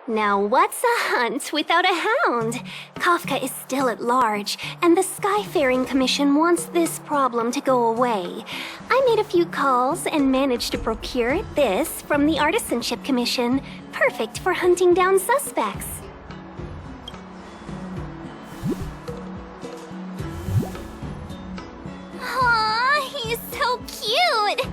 Now what's a hunt without a hound? Kafka is still at large, and the Skyfaring Commission wants this problem to go away. I made a few calls and managed to procure this from the Artisanship Commission. Perfect for hunting down suspects. Aw, he's so cute!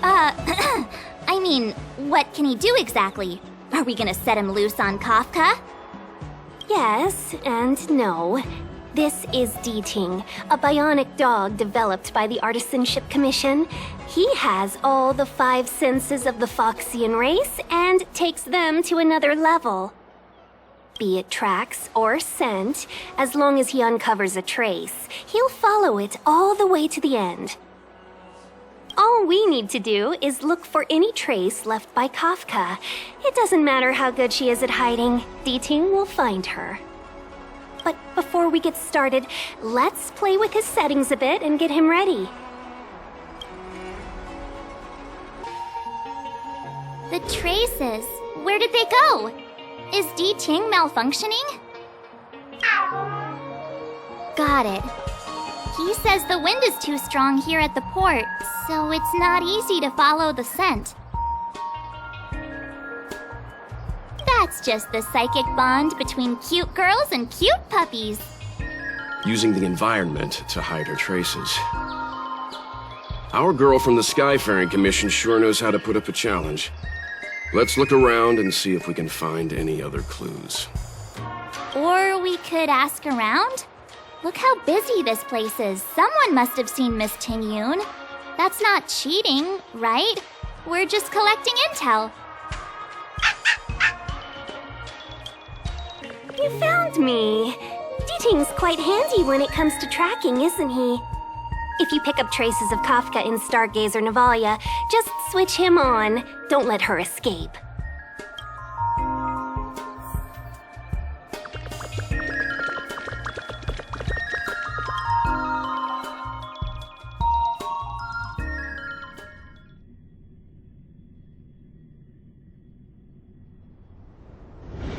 I mean, what can he do exactly? Are we gonna set him loose on Kafka? Yes and no. This is D-Ting, a bionic dog developed by the Artisanship Commission. He has all the 5 senses of the Foxian race and takes them to another level. Be it tracks or scent, as long as he uncovers a trace, he'll follow it all the way to the end. All we need to do is look for any trace left by Kafka. It doesn't matter how good she is at hiding, D-Ting will find her. But before we get started, let's play with his settings a bit and get him ready. The traces. Where did they go? Is D-Ting malfunctioning? Got it. He says the wind is too strong here at the port, so it's not easy to follow the scent. That's just the psychic bond between cute girls and cute puppies. Using the environment to hide her traces. Our girl from the Skyfaring Commission sure knows how to put up a challenge. Let's look around and see if we can find any other clues. Or we could ask around? Look how busy this place is. Someone must have seen Miss Ting-Yun. That's not cheating, right? We're just collecting intel. You found me. D-Ting's quite handy when it comes to tracking, isn't he? If you pick up traces of Kafka in Stargazer Navalia, just switch him on. Don't let her escape.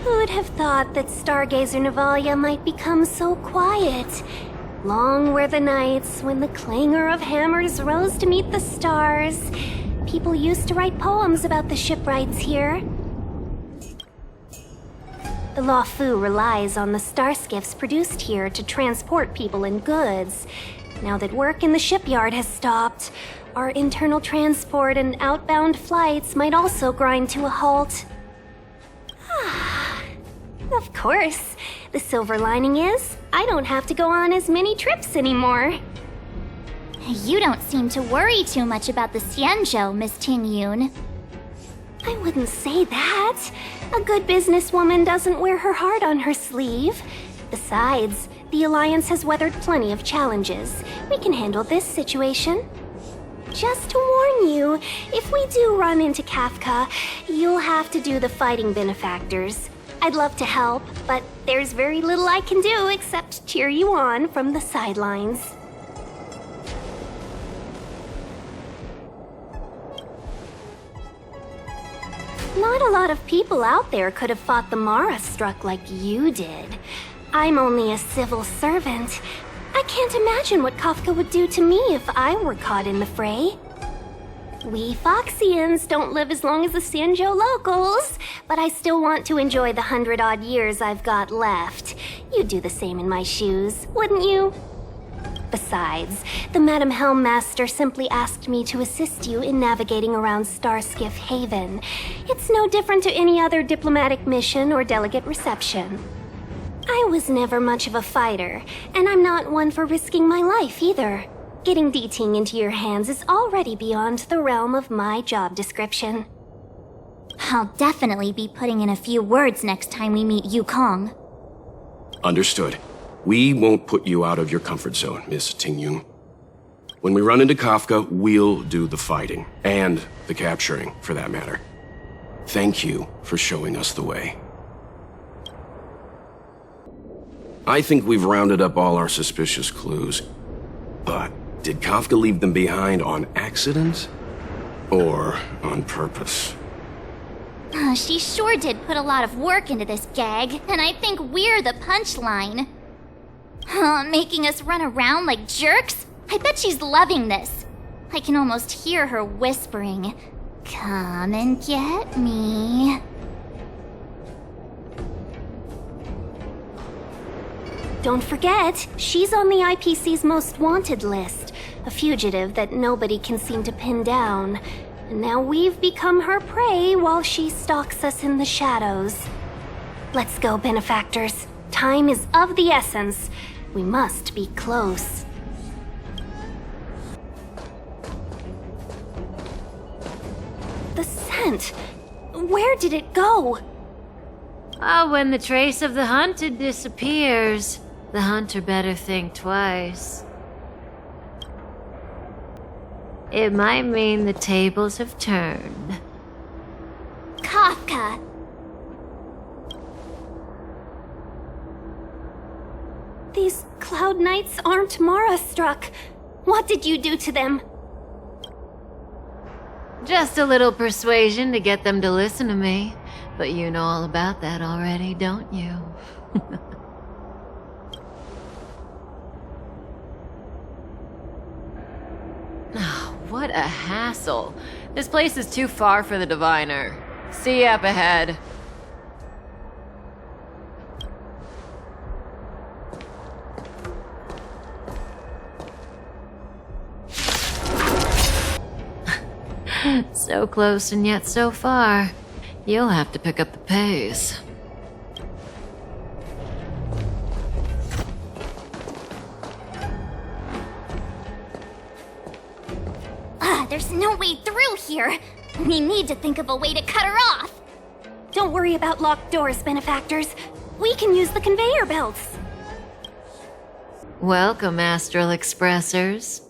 Who'd have thought that Stargazer Navalia might become so quiet? Long were the nights when the clangor of hammers rose to meet the stars. People used to write poems about the shipwrights here. The Luofu relies on the starskiffs produced here to transport people and goods. Now that work in the shipyard has stopped, our internal transport and outbound flights might also grind to a halt. Of course. The silver lining is, I don't have to go on as many trips anymore. You don't seem to worry too much about the Xianzhou, Miss Ting-Yun. I wouldn't say that. A good businesswoman doesn't wear her heart on her sleeve. Besides, the Alliance has weathered plenty of challenges. We can handle this situation. Just to warn you, if we do run into Kafka, you'll have to do the fighting benefactors. I'd love to help, but there's very little I can do except cheer you on from the sidelines. Not a lot of people out there could have fought the Mara struck like you did. I'm only a civil servant. I can't imagine what Kafka would do to me if I were caught in the fray. We Foxians don't live as long as the Xianzhou locals, but I still want to enjoy the 100-odd years I've got left. You'd do the same in my shoes, wouldn't you? Besides, the Madam Helmmaster simply asked me to assist you in navigating around Starskiff Haven. It's no different to any other diplomatic mission or delegate reception. I was never much of a fighter, and I'm not one for risking my life either. Getting D-Ting into your hands is already beyond the realm of my job description. I'll definitely be putting in a few words next time we meet Yukong. Understood. We won't put you out of your comfort zone, Miss Tingyun. When we run into Kafka, we'll do the fighting. And the capturing, for that matter. Thank you for showing us the way. I think we've rounded up all our suspicious clues. But did Kafka leave them behind on accident? Or on purpose? She sure did put a lot of work into this gag, and I think we're the punchline. Making us run around like jerks? I bet she's loving this. I can almost hear her whispering, "Come and get me." Don't forget, she's on the IPC's most wanted list, a fugitive that nobody can seem to pin down. And now we've become her prey while she stalks us in the shadows. Let's go, benefactors. Time is of the essence. We must be close. The scent. Where did it go? When the trace of the hunted disappears, the hunter better think twice. It might mean the tables have turned. Kafka! These Cloud Knights aren't Mara struck. What did you do to them? Just a little persuasion to get them to listen to me. But you know all about that already, don't you? What a hassle. This place is too far for the diviner. See you up ahead. So close and yet so far. You'll have to pick up the pace. There's no way through here. We need to think of a way to cut her off. Don't worry about locked doors, benefactors. We can use the conveyor belts. Welcome, Astral Expressors.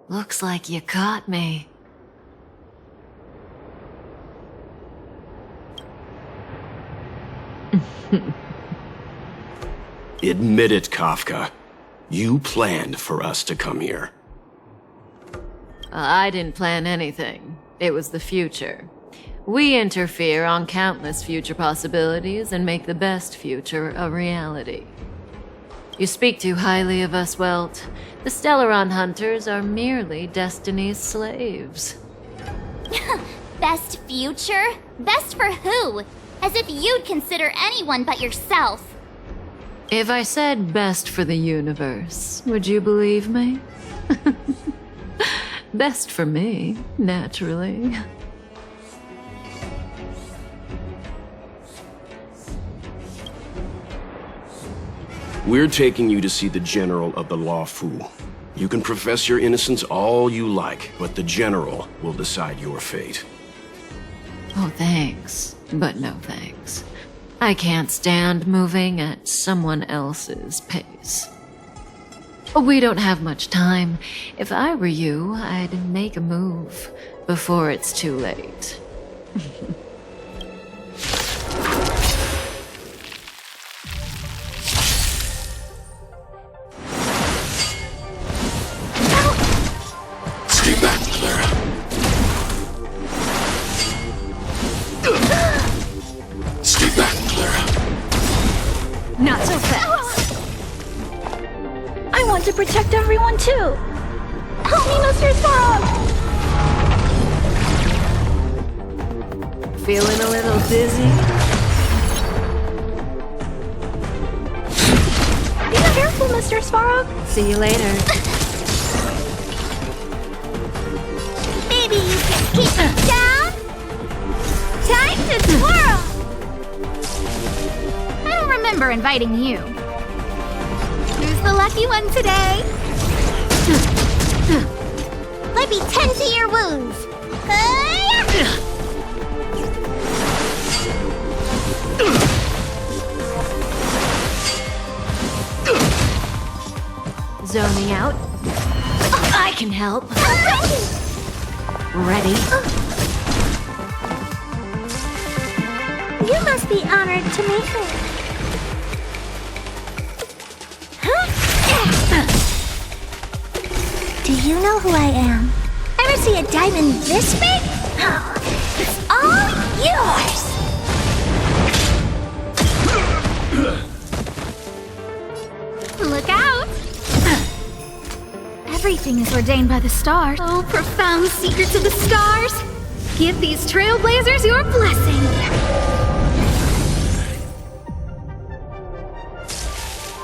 Looks like you caught me. Admit it, Kafka. You planned for us to come here. I didn't plan anything. It was the future. We interfere on countless future possibilities and make the best future a reality. You speak too highly of us, Welt. The Stellaron Hunters are merely Destiny's slaves. Best future? Best for who? As if you'd consider anyone but yourself. If I said best for the universe, would you believe me? Best for me, naturally. We're taking you to see the General of the Luofu. You can profess your innocence all you like, but the General will decide your fate. Oh, thanks. But no thanks. I can't stand moving at someone else's pace. We don't have much time. If I were you, I'd make a move before it's too late. Stay back, Clara. to protect everyone too. Help me, Mr. Sparrow! Feeling a little dizzy? Be careful, Mr. Sparrow. See you later. Maybe you can keep it down? Time to twirl! I don't remember inviting you. Who's the lucky one today? Let me tend to your wounds. Zoning out. I can help. Ready? You must be honored to meet me. Do you know who I am? Ever see a diamond this big? Oh, it's all yours! Look out! Everything is ordained by the stars. Oh, profound secrets of the stars! Give these trailblazers your blessing!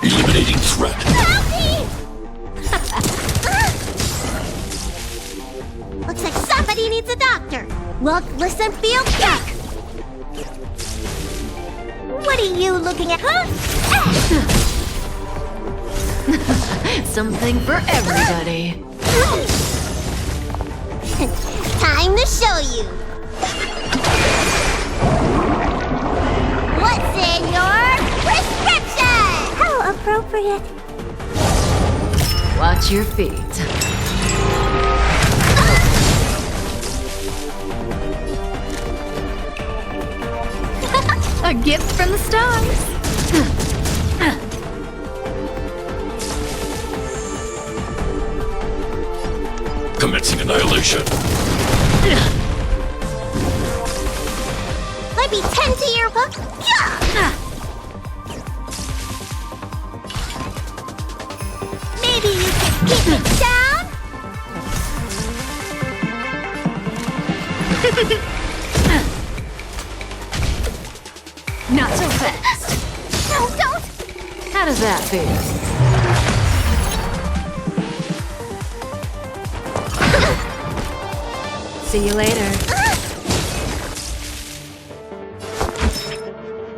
Eliminating threat. Looks like somebody needs a doctor. Look, listen, feel, check. What are you looking at, huh? Something for everybody. Time to show you. What's in your prescription? How appropriate. Watch your feet. A gift from the stars. Commencing annihilation. Let me tend to your book. Maybe you can keep it down? Not so fast. No, don't! How does that feel? See you later.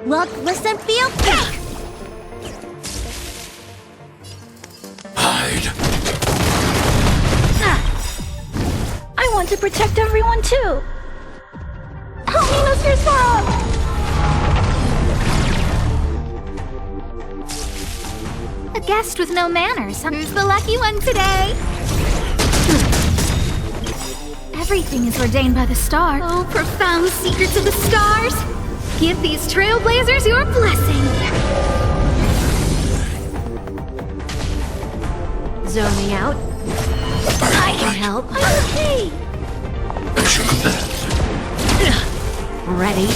Look, listen, feel, check! Hide. I want to protect everyone too. Help me, Mr. Sparrow! A guest with no manners. Who's the lucky one today? Everything is ordained by the stars. Oh, profound secrets of the stars. Give these trailblazers your blessing. Zoning out. I can help. I'm okay. Action command. Ready?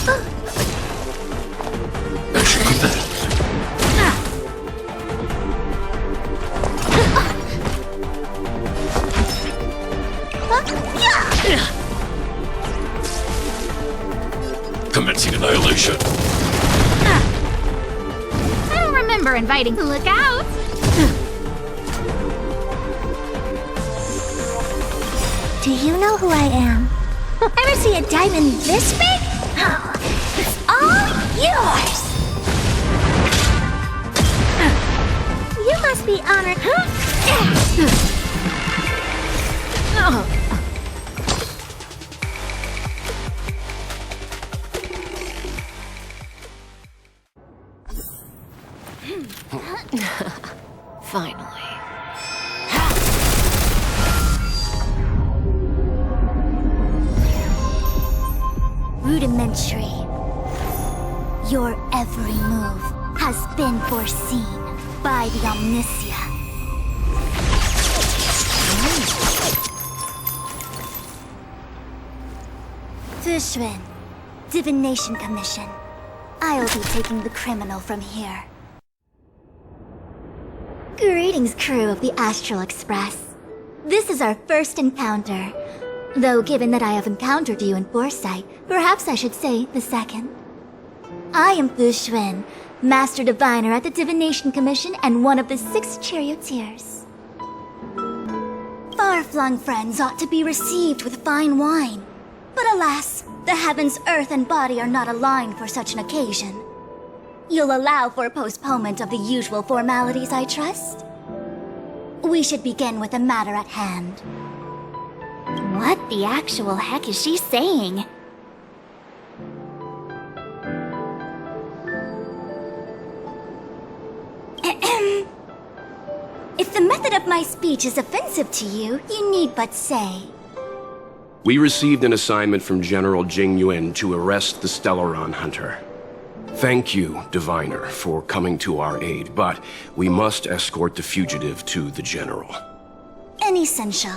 Action command. Commencing annihilation. I don't remember inviting. Look out! Do you know who I am? Ever see a diamond this big? Oh, it's all yours! You must be honored, huh? Finally. Rudimentary. Your every move has been foreseen by the Omniscient. Fishrin, Divination Commission. I'll be taking the criminal from here. Greetings, crew of the Astral Express. This is our first encounter. Though given that I have encountered you in foresight, perhaps I should say the second. I am Fu Xuan, Master Diviner at the Divination Commission and one of the 6 charioteers. Far-flung friends ought to be received with fine wine. But alas, the heavens, earth, and body are not aligned for such an occasion. You'll allow for a postponement of the usual formalities, I trust? We should begin with the matter at hand. What the actual heck is she saying? If the method of my speech is offensive to you, you need but say. We received an assignment from General Jing Yuan to arrest the Stellaron Hunter. Thank you, Diviner, for coming to our aid, but we must escort the fugitive to the General. Essential.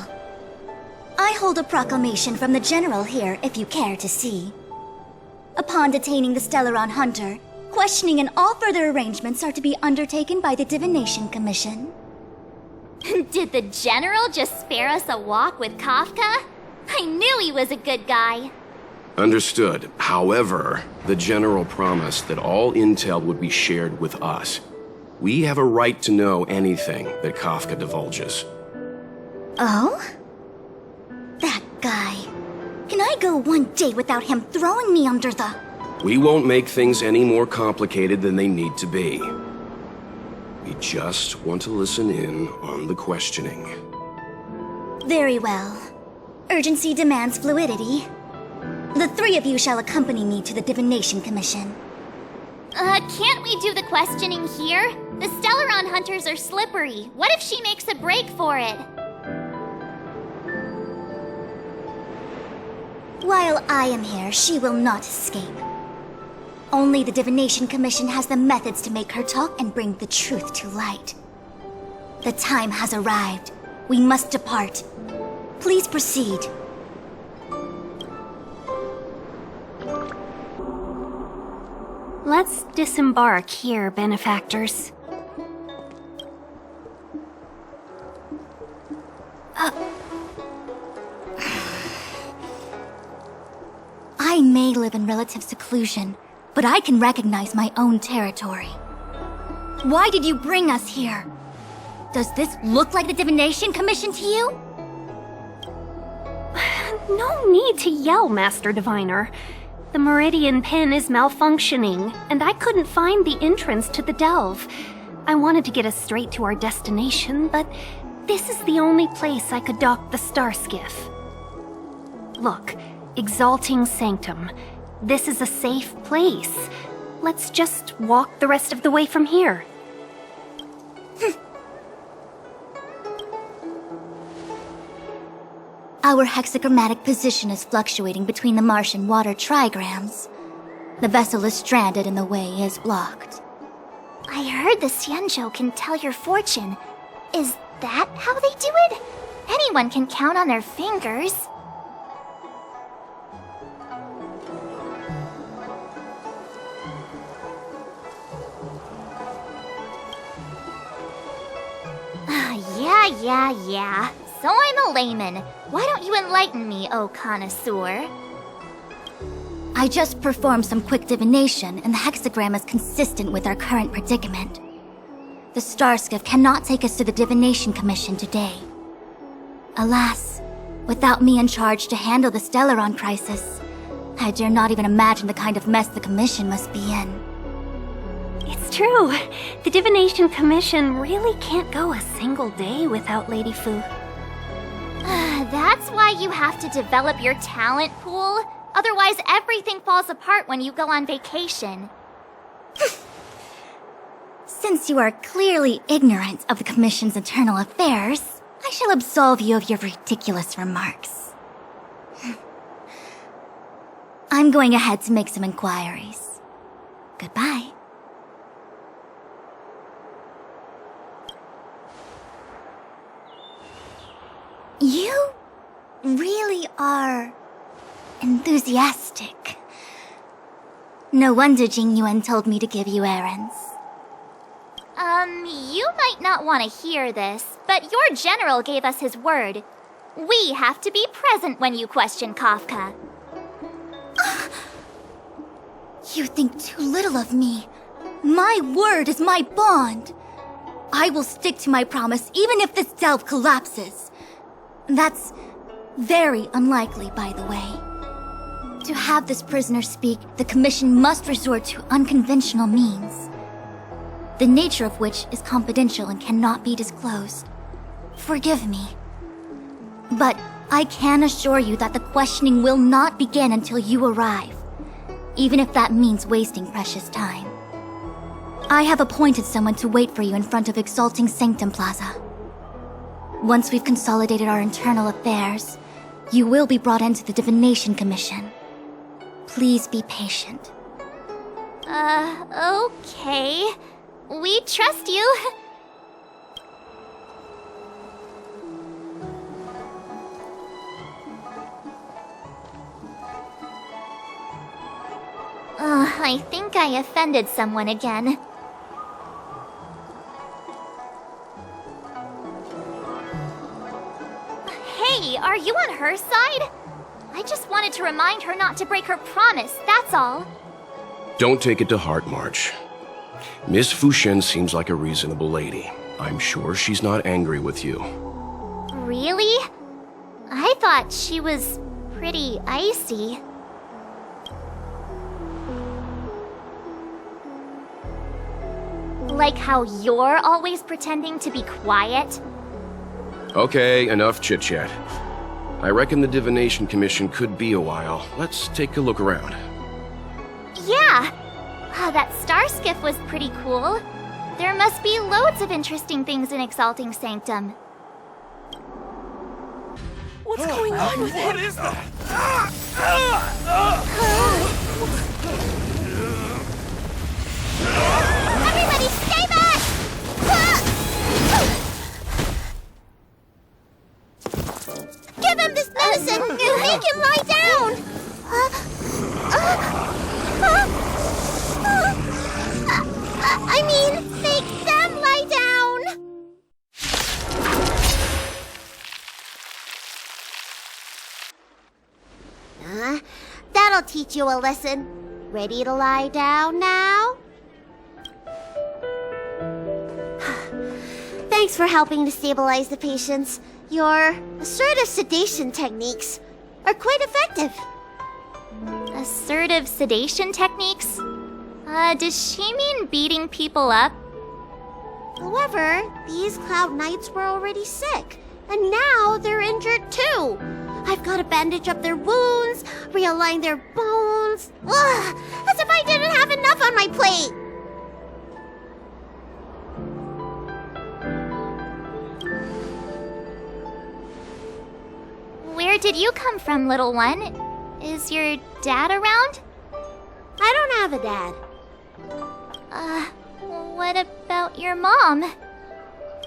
I hold a proclamation from the General here, if you care to see. Upon detaining the Stellaron Hunter, questioning and all further arrangements are to be undertaken by the Divination Commission. Did the General just spare us a walk with Kafka? I knew he was a good guy. Understood. However, the General promised that all intel would be shared with us. We have a right to know anything that Kafka divulges. Oh? That guy. Can I go one day without him throwing me under the... We won't make things any more complicated than they need to be. We just want to listen in on the questioning. Very well. Urgency demands fluidity. The 3 of you shall accompany me to the Divination Commission. Can't we do the questioning here? The Stellaron Hunters are slippery. What if she makes a break for it? While I am here, she will not escape. Only the Divination Commission has the methods to make her talk and bring the truth to light. The time has arrived. We must depart. Please proceed. Let's disembark here, benefactors. I may live in relative seclusion, but I can recognize my own territory. Why did you bring us here? Does this look like the Divination Commission to you? No need to yell, Master Diviner. The Meridian pin is malfunctioning, and I couldn't find the entrance to the delve. I wanted to get us straight to our destination, but this is the only place I could dock the star skiff. Look, Exalting Sanctum. This is a safe place. Let's just walk the rest of the way from here. Our hexagrammatic position is fluctuating between the Martian water trigrams. The vessel is stranded and the way is blocked. I heard the Xianzhou can tell your fortune. Is that how they do it? Anyone can count on their fingers. Yeah. So I'm a layman. Why don't you enlighten me, oh connoisseur? I just performed some quick divination, and the hexagram is consistent with our current predicament. The Starskiff cannot take us to the Divination Commission today. Alas, without me in charge to handle the Stellaron crisis, I dare not even imagine the kind of mess the Commission must be in. It's true. The Divination Commission really can't go a single day without Lady Fu. That's why you have to develop your talent pool. Otherwise, everything falls apart when you go on vacation. Since you are clearly ignorant of the Commission's internal affairs, I shall absolve you of your ridiculous remarks. I'm going ahead to make some inquiries. Goodbye. You really are enthusiastic. No wonder Jing Yuan told me to give you errands. You might not want to hear this, but your general gave us his word. We have to be present when you question Kafka. You think too little of me. My word is my bond. I will stick to my promise even if this delve collapses. That's very unlikely, by the way. To have this prisoner speak, the Commission must resort to unconventional means, the nature of which is confidential and cannot be disclosed. Forgive me. But I can assure you that the questioning will not begin until you arrive, even if that means wasting precious time. I have appointed someone to wait for you in front of Exalting Sanctum Plaza. Once we've consolidated our internal affairs, you will be brought into the Divination Commission. Please be patient. Okay. We trust you. I think I offended someone again. Hey, are you on her side? I just wanted to remind her not to break her promise, that's all. Don't take it to heart, March. Miss Fushen seems like a reasonable lady. I'm sure she's not angry with you. Really? I thought she was pretty icy. Like how you're always pretending to be quiet? Okay, enough chit-chat. I reckon the Divination Commission could be a while. Let's take a look around. Yeah! That star skiff was pretty cool. There must be loads of interesting things in Exalting Sanctum. What's going on with him? What is that? Everybody stay back! Give him this medicine and make him lie down! I mean, make them lie down! That'll teach you a lesson. Ready to lie down now? Thanks for helping to stabilize the patients. Your assertive sedation techniques are quite effective. Assertive sedation techniques? Does she mean beating people up? However, these Cloud Knights were already sick, and now they're injured too. I've got to bandage up their wounds, realign their bones. Ugh, as if I didn't have enough on my plate. Where did you come from, little one? Is your dad around? I don't have a dad. What about your mom?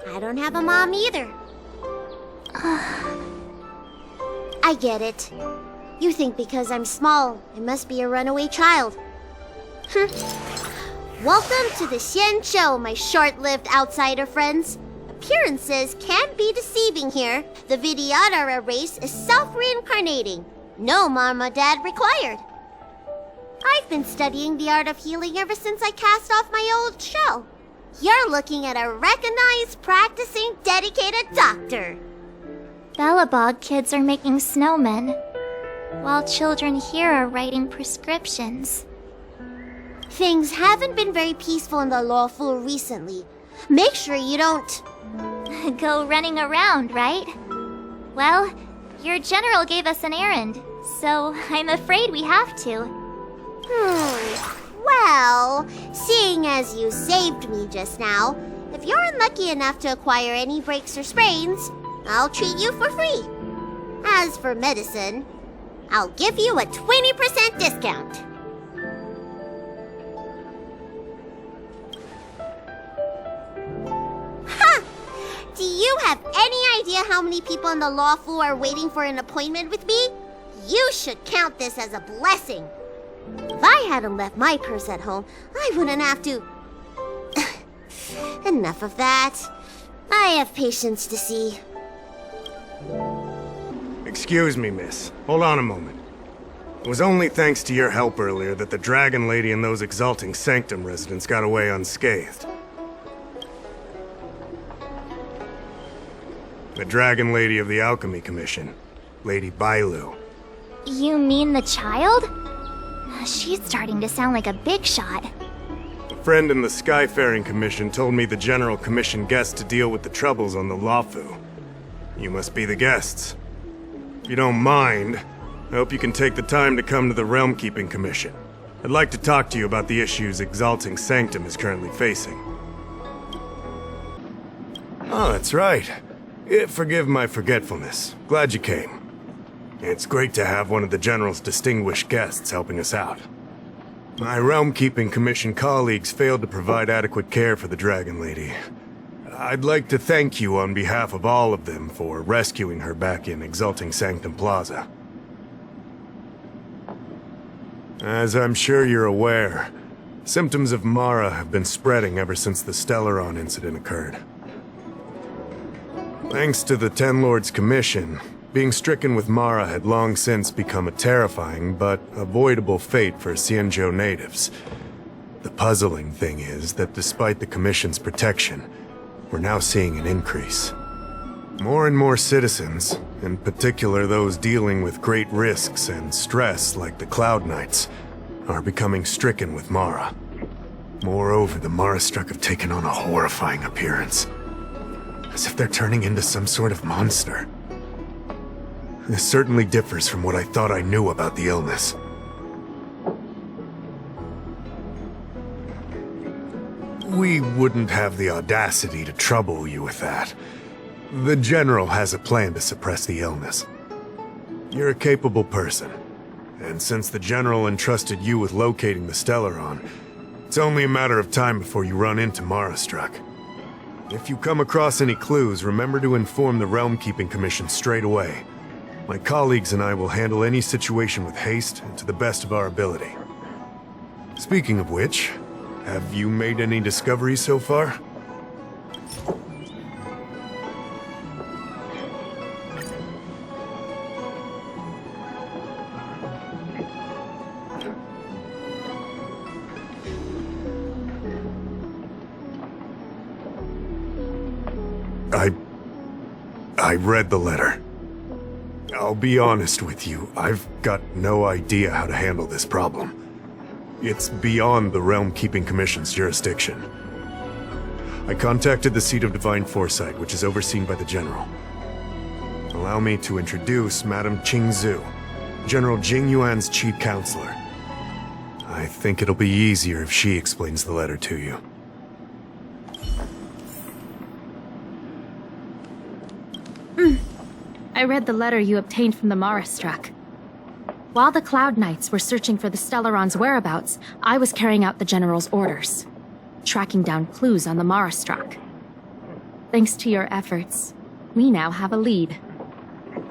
I don't have a mom either. I get it. You think because I'm small, I must be a runaway child. Welcome to the Xianzhou, my short-lived outsider friends. Appearances can be deceiving here. The Vidyadhara race is self-reincarnating. No mom or dad required. I've been studying the art of healing ever since I cast off my old shell. You're looking at a recognized, practicing, dedicated doctor. Bellabog kids are making snowmen, while children here are writing prescriptions. Things haven't been very peaceful in the Luofu recently. Make sure you don't go running around, right? Well, your general gave us an errand, so I'm afraid we have to. Well, seeing as you saved me just now, if you're unlucky enough to acquire any breaks or sprains, I'll treat you for free. As for medicine, I'll give you a 20% discount. Ha! Do you have any idea how many people in the Luofu are waiting for an appointment with me? You should count this as a blessing. If I hadn't left my purse at home, I wouldn't have to enough of that. I have patience to see. Excuse me, miss. Hold on a moment. It was only thanks to your help earlier that the Dragon Lady and those Exalting Sanctum residents got away unscathed. The Dragon Lady of the Alchemy Commission, Lady Bailu. You mean the child? She's starting to sound like a big shot. A friend in the Skyfaring Commission told me the General commissioned guests to deal with the troubles on the Luofu. You must be the guests. If you don't mind, I hope you can take the time to come to the Realm Keeping Commission. I'd like to talk to you about the issues Exalting Sanctum is currently facing. Oh, that's right. Forgive my forgetfulness. Glad you came. It's great to have one of the General's distinguished guests helping us out. My Realm Keeping Commission colleagues failed to provide adequate care for the Dragon Lady. I'd like to thank you on behalf of all of them for rescuing her back in Exalting Sanctum Plaza. As I'm sure you're aware, symptoms of Mara have been spreading ever since the Stellaron incident occurred. Thanks to the Ten Lords Commission, being stricken with Mara had long since become a terrifying but avoidable fate for Xianzhou natives. The puzzling thing is that despite the Commission's protection, we're now seeing an increase. More and more citizens, in particular those dealing with great risks and stress like the Cloud Knights, are becoming stricken with Mara. Moreover, the Mara-struck have taken on a horrifying appearance, as if they're turning into some sort of monster. This certainly differs from what I thought I knew about the illness. We wouldn't have the audacity to trouble you with that. The General has a plan to suppress the illness. You're a capable person, and since the General entrusted you with locating the Stellaron, it's only a matter of time before you run into Mara-struck. If you come across any clues, remember to inform the Realm Keeping Commission straight away. My colleagues and I will handle any situation with haste and to the best of our ability. Speaking of which, have you made any discoveries so far? I read the letter. I'll be honest with you, I've got no idea how to handle this problem. It's beyond the Realm Keeping Commission's jurisdiction. I contacted the Seat of Divine Foresight, which is overseen by the General. Allow me to introduce Madame Qingzhu, General Jing Yuan's chief counselor. I think it'll be easier if she explains the letter to you. I read the letter you obtained from the Mara-struck. While the Cloud Knights were searching for the Stellaron's whereabouts, I was carrying out the General's orders, tracking down clues on the Mara-struck. Thanks to your efforts, we now have a lead.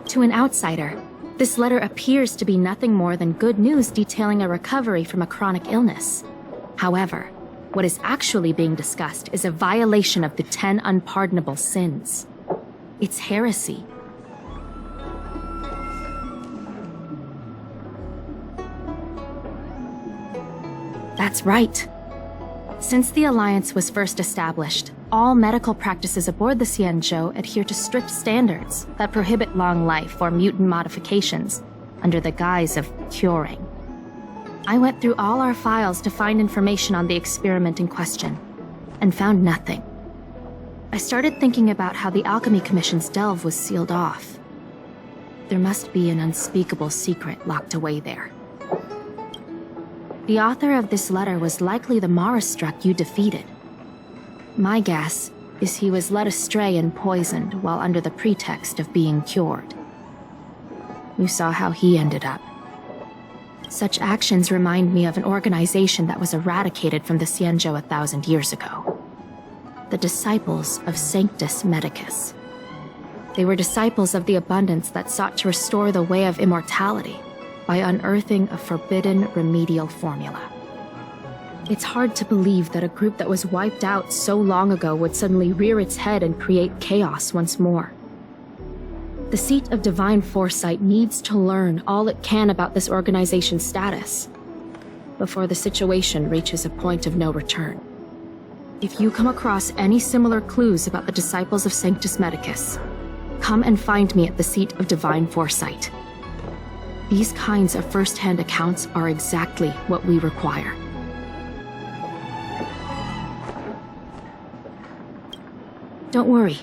To an outsider, this letter appears to be nothing more than good news detailing a recovery from a chronic illness. However, what is actually being discussed is a violation of the 10 unpardonable sins. It's heresy. That's right. Since the Alliance was first established, all medical practices aboard the Xianzhou adhere to strict standards that prohibit long life or mutant modifications under the guise of curing. I went through all our files to find information on the experiment in question, and found nothing. I started thinking about how the Alchemy Commission's delve was sealed off. There must be an unspeakable secret locked away there. The author of this letter was likely the Mara-struck you defeated. My guess is he was led astray and poisoned while under the pretext of being cured. You saw how he ended up. Such actions remind me of an organization that was eradicated from the Xianzhou 1,000 years ago. The Disciples of Sanctus Medicus. They were disciples of the abundance that sought to restore the way of immortality by unearthing a forbidden remedial formula. It's hard to believe that a group that was wiped out so long ago would suddenly rear its head and create chaos once more. The seat of divine foresight needs to learn all it can about this organization's status before the situation reaches a point of no return. If you come across any similar clues about the disciples of Sanctus Medicus, come and find me at the seat of divine foresight. These kinds of first-hand accounts are exactly what we require. Don't worry.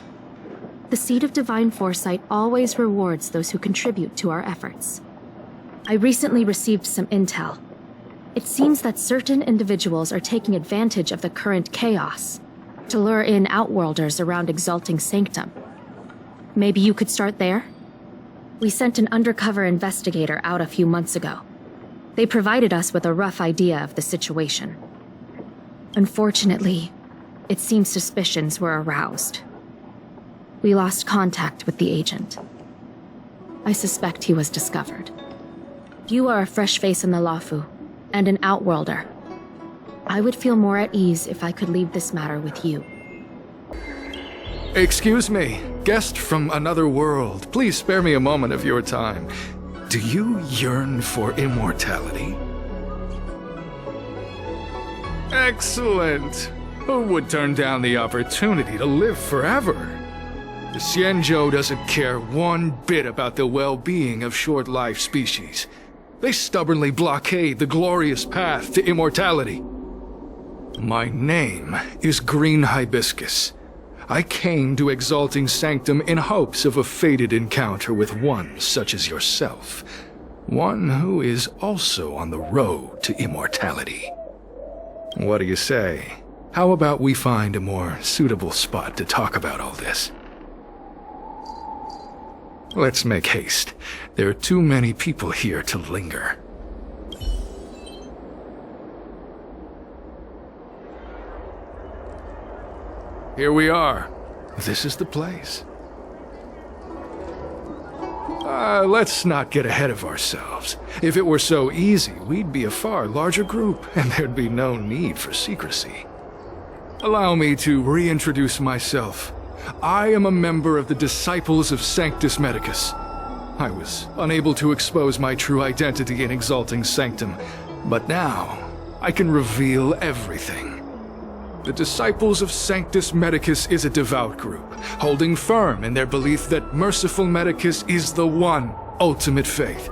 The seat of divine foresight always rewards those who contribute to our efforts. I recently received some intel. It seems that certain individuals are taking advantage of the current chaos to lure in outworlders around Exalting Sanctum. Maybe you could start there? We sent an undercover investigator out a few months ago. They provided us with a rough idea of the situation. Unfortunately, it seems suspicions were aroused. We lost contact with the agent. I suspect he was discovered. You are a fresh face in the Luofu, and an outworlder. I would feel more at ease if I could leave this matter with you. Excuse me, guest from another world. Please spare me a moment of your time. Do you yearn for immortality? Excellent! Who would turn down the opportunity to live forever? The Xianzhou doesn't care one bit about the well-being of short-lived species. They stubbornly blockade the glorious path to immortality. My name is Green Hibiscus. I came to Exalting Sanctum in hopes of a fated encounter with one such as yourself. One who is also on the road to immortality. What do you say? How about we find a more suitable spot to talk about all this? Let's make haste. There are too many people here to linger. Here we are. This is the place. Let's not get ahead of ourselves. If it were so easy, we'd be a far larger group, and there'd be no need for secrecy. Allow me to reintroduce myself. I am a member of the Disciples of Sanctus Medicus. I was unable to expose my true identity in Exalting Sanctum, but now I can reveal everything. The Disciples of Sanctus Medicus is a devout group, holding firm in their belief that merciful Medicus is the one ultimate faith.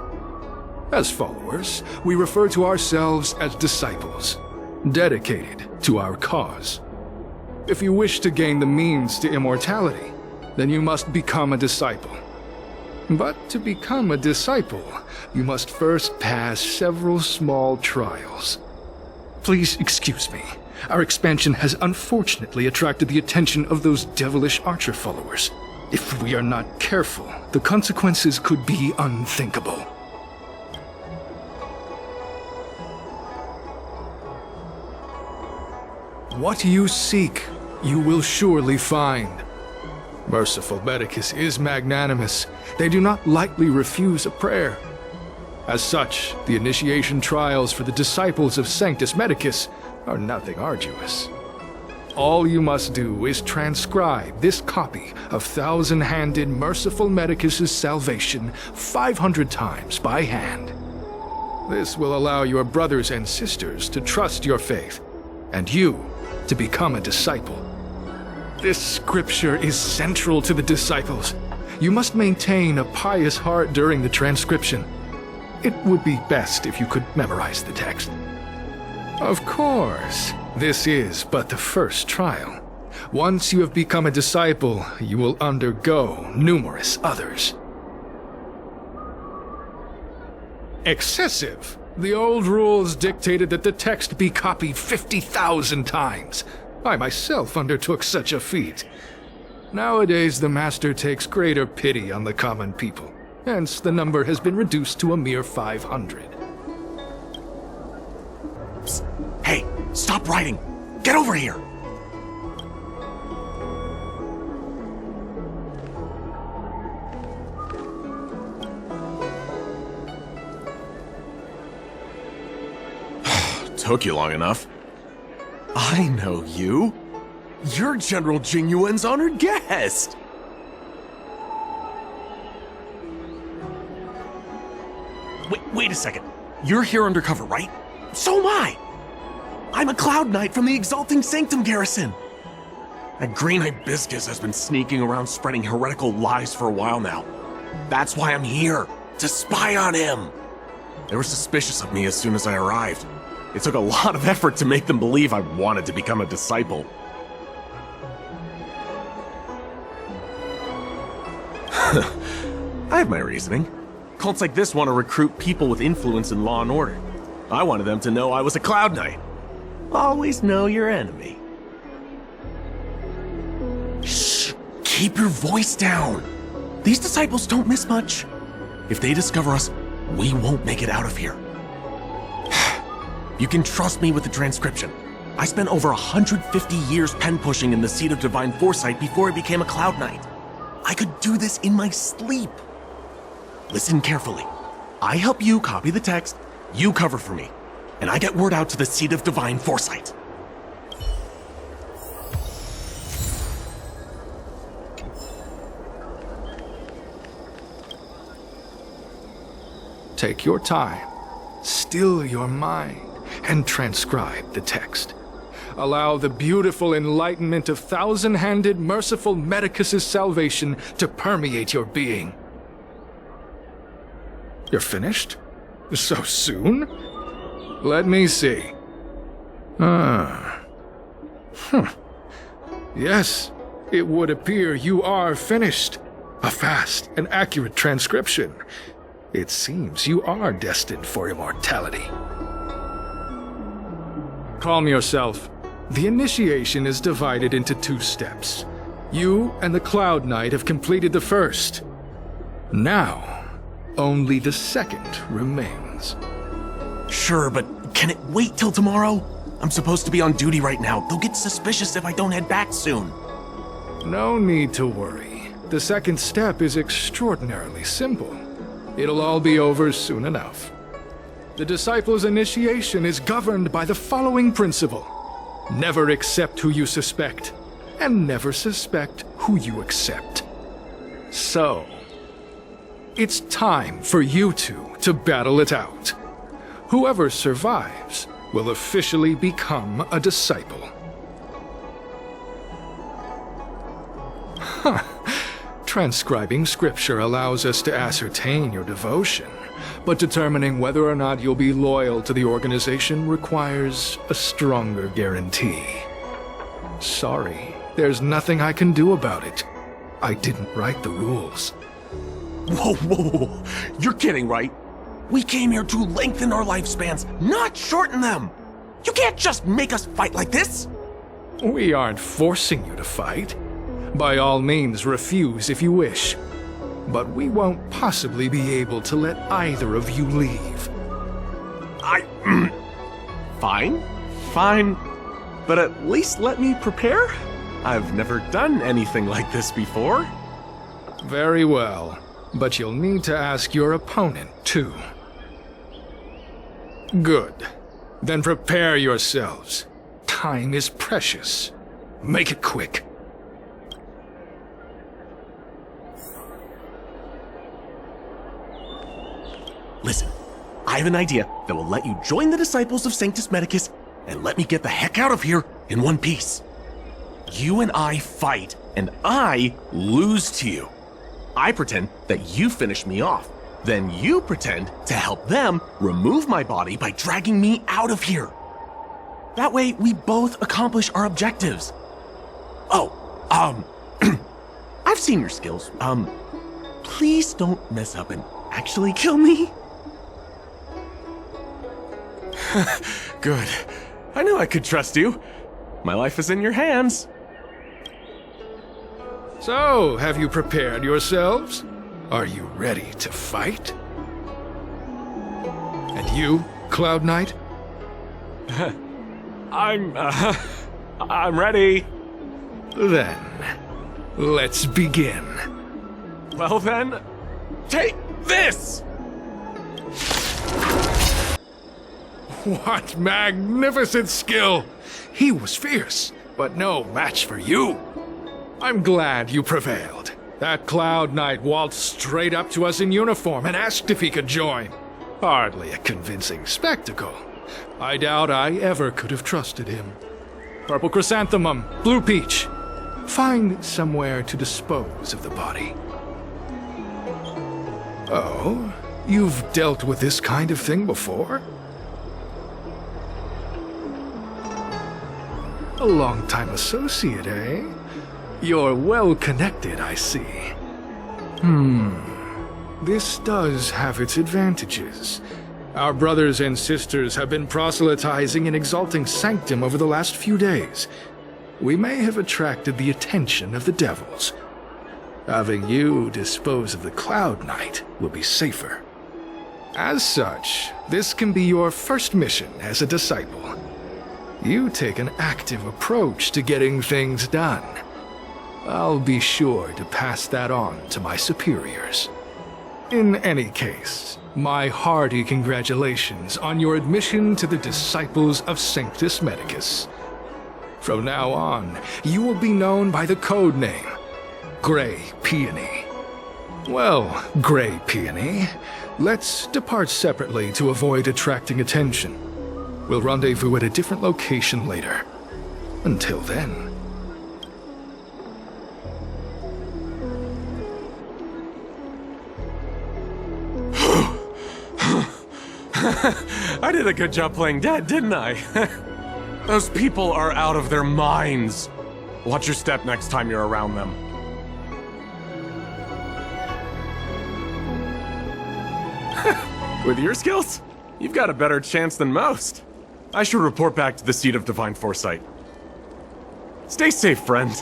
As followers, we refer to ourselves as disciples, dedicated to our cause. If you wish to gain the means to immortality, then you must become a disciple. But to become a disciple, you must first pass several small trials. Please excuse me. Our expansion has unfortunately attracted the attention of those devilish archer followers. If we are not careful, the consequences could be unthinkable. What you seek, you will surely find. Merciful Medicus is magnanimous. They do not lightly refuse a prayer. As such, the initiation trials for the Disciples of Sanctus Medicus are nothing arduous. All you must do is transcribe this copy of Thousand-Handed Merciful Medicus's Salvation 500 times by hand. This will allow your brothers and sisters to trust your faith, and you to become a disciple. This scripture is central to the disciples. You must maintain a pious heart during the transcription. It would be best if you could memorize the text. Of course, this is but the first trial. Once you have become a disciple, you will undergo numerous others. Excessive! The old rules dictated that the text be copied 50,000 times. I myself undertook such a feat. Nowadays, the Master takes greater pity on the common people. Hence, the number has been reduced to a mere 500. Psst. Hey, stop writing! Get over here! Took you long enough. I know you. You're General Jingyuan's honored guest. Wait a second. You're here undercover, right? So am I. I'm a Cloud Knight from the Exalting Sanctum Garrison. That green hibiscus has been sneaking around spreading heretical lies for a while now. That's why I'm here, to spy on him. They were suspicious of me as soon as I arrived. It took a lot of effort to make them believe I wanted to become a disciple. I have my reasoning. Cults like this want to recruit people with influence in law and order. I wanted them to know I was a Cloud Knight. Always know your enemy. Shh! Keep your voice down. These disciples don't miss much. If they discover us, we won't make it out of here. You can trust me with the transcription. I spent over 150 years pen pushing in the Seat of Divine Foresight before I became a Cloud Knight. I could do this in my sleep. Listen carefully. I help you copy the text, you cover for me, and I get word out to the Seat of Divine Foresight. Take your time, still your mind, and transcribe the text. Allow the beautiful enlightenment of thousand-handed, merciful Medicus's salvation to permeate your being. You're finished? So soon? Let me see. Yes, it would appear you are finished. A fast and accurate transcription. It seems you are destined for immortality. Calm yourself. The initiation is divided into 2 steps. You and the Cloud Knight have completed the first. Now, only the second remains. Sure, but can it wait till tomorrow? I'm supposed to be on duty right now. They'll get suspicious if I don't head back soon. No need to worry. The second step is extraordinarily simple. It'll all be over soon enough. The disciple's initiation is governed by the following principle. Never accept who you suspect, and never suspect who you accept. So, it's time for you two to battle it out. Whoever survives will officially become a disciple. Transcribing scripture allows us to ascertain your devotion, but determining whether or not you'll be loyal to the organization requires a stronger guarantee. Sorry, there's nothing I can do about it. I didn't write the rules. Whoa. You're kidding, right? We came here to lengthen our lifespans, not shorten them. You can't just make us fight like this. We aren't forcing you to fight. By all means, refuse if you wish. But we won't possibly be able to let either of you leave. Fine. But at least let me prepare. I've never done anything like this before. Very well. But you'll need to ask your opponent, too. Good. Then prepare yourselves. Time is precious. Make it quick. Listen, I have an idea that will let you join the disciples of Sanctus Medicus and let me get the heck out of here in one piece. You and I fight, and I lose to you. I pretend that you finish me off. Then you pretend to help them remove my body by dragging me out of here. That way, we both accomplish our objectives. I've seen your skills. Please don't mess up and actually kill me. Good. I knew I could trust you. My life is in your hands. So, have you prepared yourselves? Are you ready to fight? And you, Cloud Knight? I'm ready. Then, let's begin. Well then, take this! What magnificent skill! He was fierce, but no match for you. I'm glad you prevailed. That Cloud Knight waltzed straight up to us in uniform and asked if he could join. Hardly a convincing spectacle. I doubt I ever could have trusted him. Purple chrysanthemum, blue peach. Find somewhere to dispose of the body. Oh, you've dealt with this kind of thing before? A long-time associate, eh? You're well-connected, I see. This does have its advantages. Our brothers and sisters have been proselytizing and exalting Sanctum over the last few days. We may have attracted the attention of the devils. Having you dispose of the Cloud Knight will be safer. As such, this can be your first mission as a disciple. You take an active approach to getting things done. I'll be sure to pass that on to my superiors. In any case, my hearty congratulations on your admission to the Disciples of Sanctus Medicus. From now on, you will be known by the code name, Grey Peony. Well, Grey Peony, let's depart separately to avoid attracting attention. We'll rendezvous at a different location later. Until then. I did a good job playing dead, didn't I? Those people are out of their minds. Watch your step next time you're around them. With your skills, you've got a better chance than most. I should report back to the Seat of Divine Foresight. Stay safe, friend.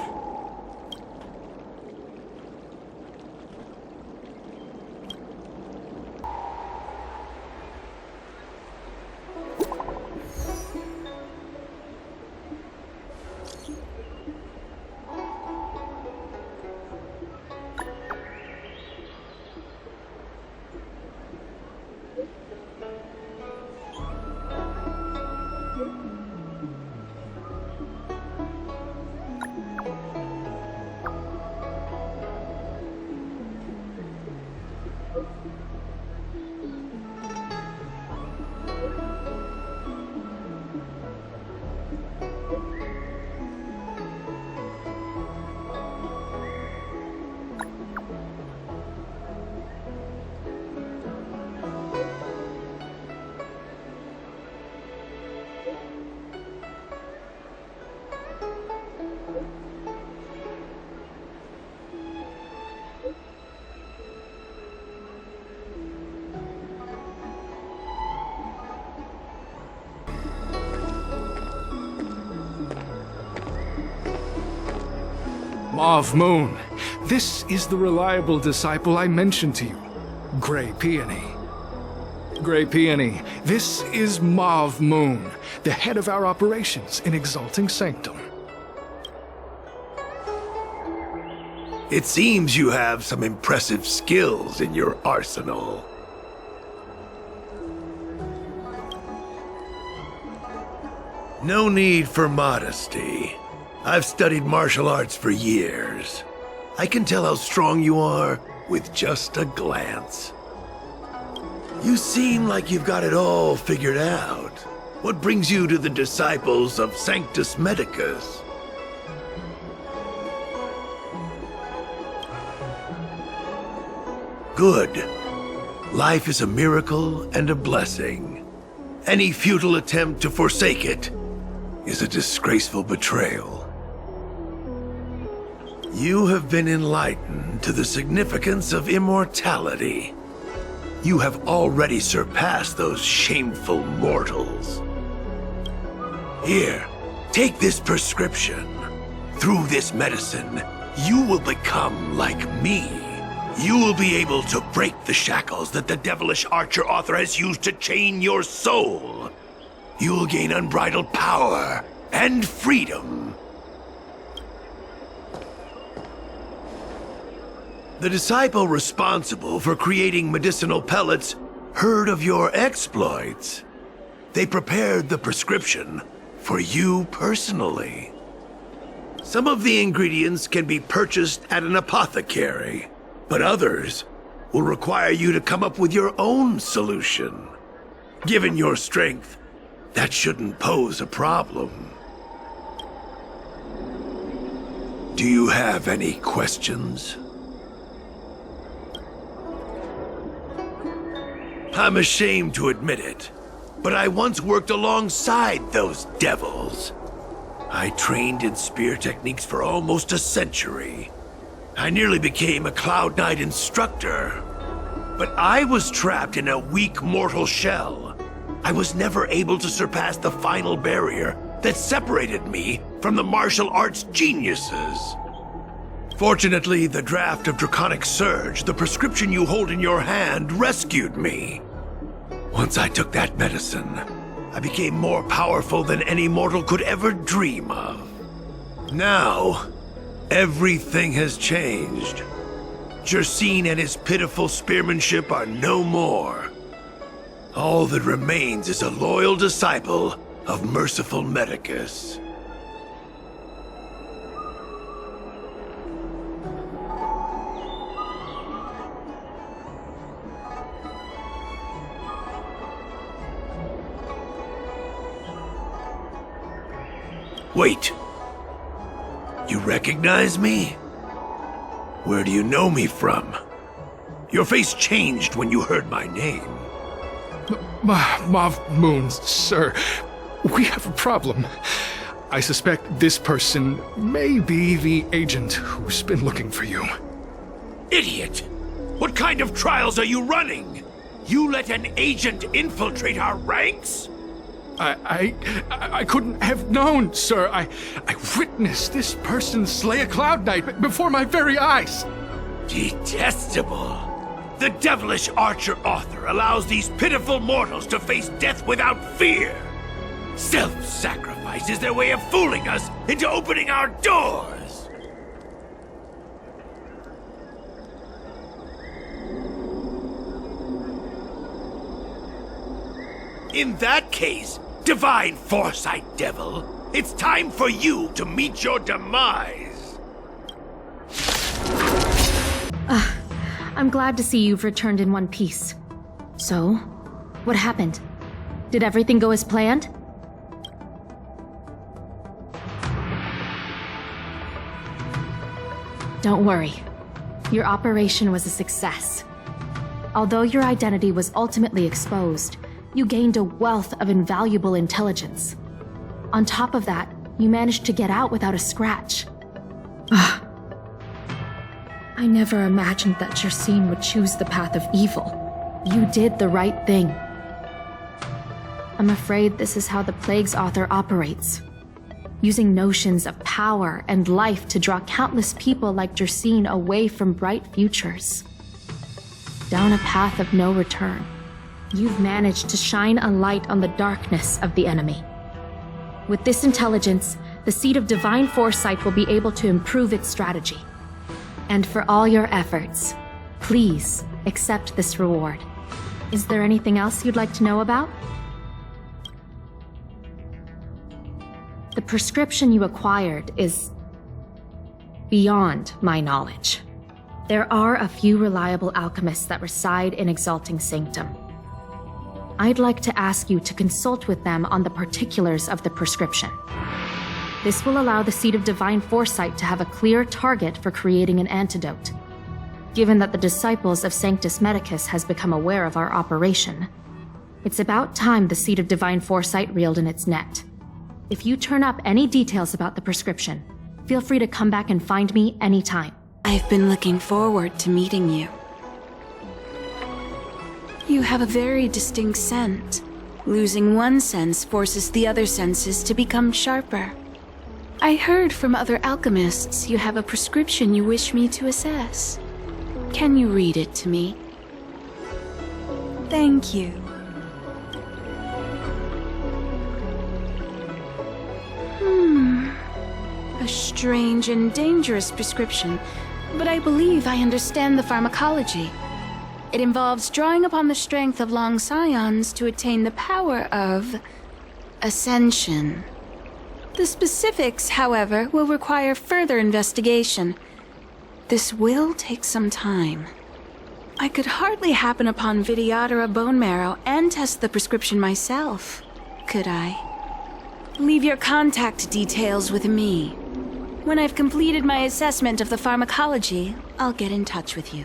Mauve Moon, this is the reliable disciple I mentioned to you, Grey Peony. Grey Peony, this is Mauve Moon, the head of our operations in Exalting Sanctum. It seems you have some impressive skills in your arsenal. No need for modesty. I've studied martial arts for years. I can tell how strong you are with just a glance. You seem like you've got it all figured out. What brings you to the Disciples of Sanctus Medicus? Good. Life is a miracle and a blessing. Any futile attempt to forsake it is a disgraceful betrayal. You have been enlightened to the significance of immortality. You have already surpassed those shameful mortals. Here, take this prescription. Through this medicine, you will become like me. You will be able to break the shackles that the devilish archer author has used to chain your soul. You will gain unbridled power and freedom. The disciple responsible for creating medicinal pellets heard of your exploits. They prepared the prescription For you personally. Some of the ingredients can be purchased at an apothecary, but others will require you to come up with your own solution. Given your strength, that shouldn't pose a problem. Do you have any questions? I'm ashamed to admit it, but I once worked alongside those devils. I trained in spear techniques for almost a century. I nearly became a Cloud Knight instructor. But I was trapped in a weak mortal shell. I was never able to surpass the final barrier that separated me from the martial arts geniuses. Fortunately, the draft of Draconic Surge, the prescription you hold in your hand, rescued me. Once I took that medicine, I became more powerful than any mortal could ever dream of. Now, everything has changed. Jersine and his pitiful spearmanship are no more. All that remains is a loyal disciple of merciful Medicus. Wait. You recognize me? Where do you know me from? Your face changed when you heard my name. Mav Moons, sir. We have a problem. I suspect this person may be the agent who's been looking for you. Idiot! What kind of trials are you running? You let an agent infiltrate our ranks? I couldn't have known, sir. I witnessed this person slay a Cloud Knight before my very eyes. Detestable. The devilish archer author allows these pitiful mortals to face death without fear. Self-sacrifice is their way of fooling us into opening our doors. In that case, Divine Foresight Devil, it's time for you to meet your demise. I'm glad to see you've returned in one piece. So, what happened? Did everything go as planned? Don't worry. Your operation was a success. Although your identity was ultimately exposed, you gained a wealth of invaluable intelligence. On top of that, you managed to get out without a scratch. I never imagined that Jersine would choose the path of evil. You did the right thing. I'm afraid this is how the Plague's author operates. Using notions of power and life to draw countless people like Jersine away from bright futures. Down a path of no return. You've managed to shine a light on the darkness of the enemy. With this intelligence, the Seed of Divine Foresight will be able to improve its strategy. And for all your efforts, please accept this reward. Is there anything else you'd like to know about? The prescription you acquired is beyond my knowledge. There are a few reliable alchemists that reside in Exalting Sanctum. I'd like to ask you to consult with them on the particulars of the prescription. This will allow the Seed of Divine Foresight to have a clear target for creating an antidote. Given that the disciples of Sanctus Medicus has become aware of our operation, it's about time the Seed of Divine Foresight reeled in its net. If you turn up any details about the prescription, feel free to come back and find me anytime. I've been looking forward to meeting you. You have a very distinct scent. Losing one sense forces the other senses to become sharper. I heard from other alchemists you have a prescription you wish me to assess. Can you read it to me? Thank you. A strange and dangerous prescription, but I believe I understand the pharmacology. It involves drawing upon the strength of long scions to attain the power of ascension. The specifics, however, will require further investigation. This will take some time. I could hardly happen upon Vidyadhara bone marrow and test the prescription myself, could I? Leave your contact details with me. When I've completed my assessment of the pharmacology, I'll get in touch with you.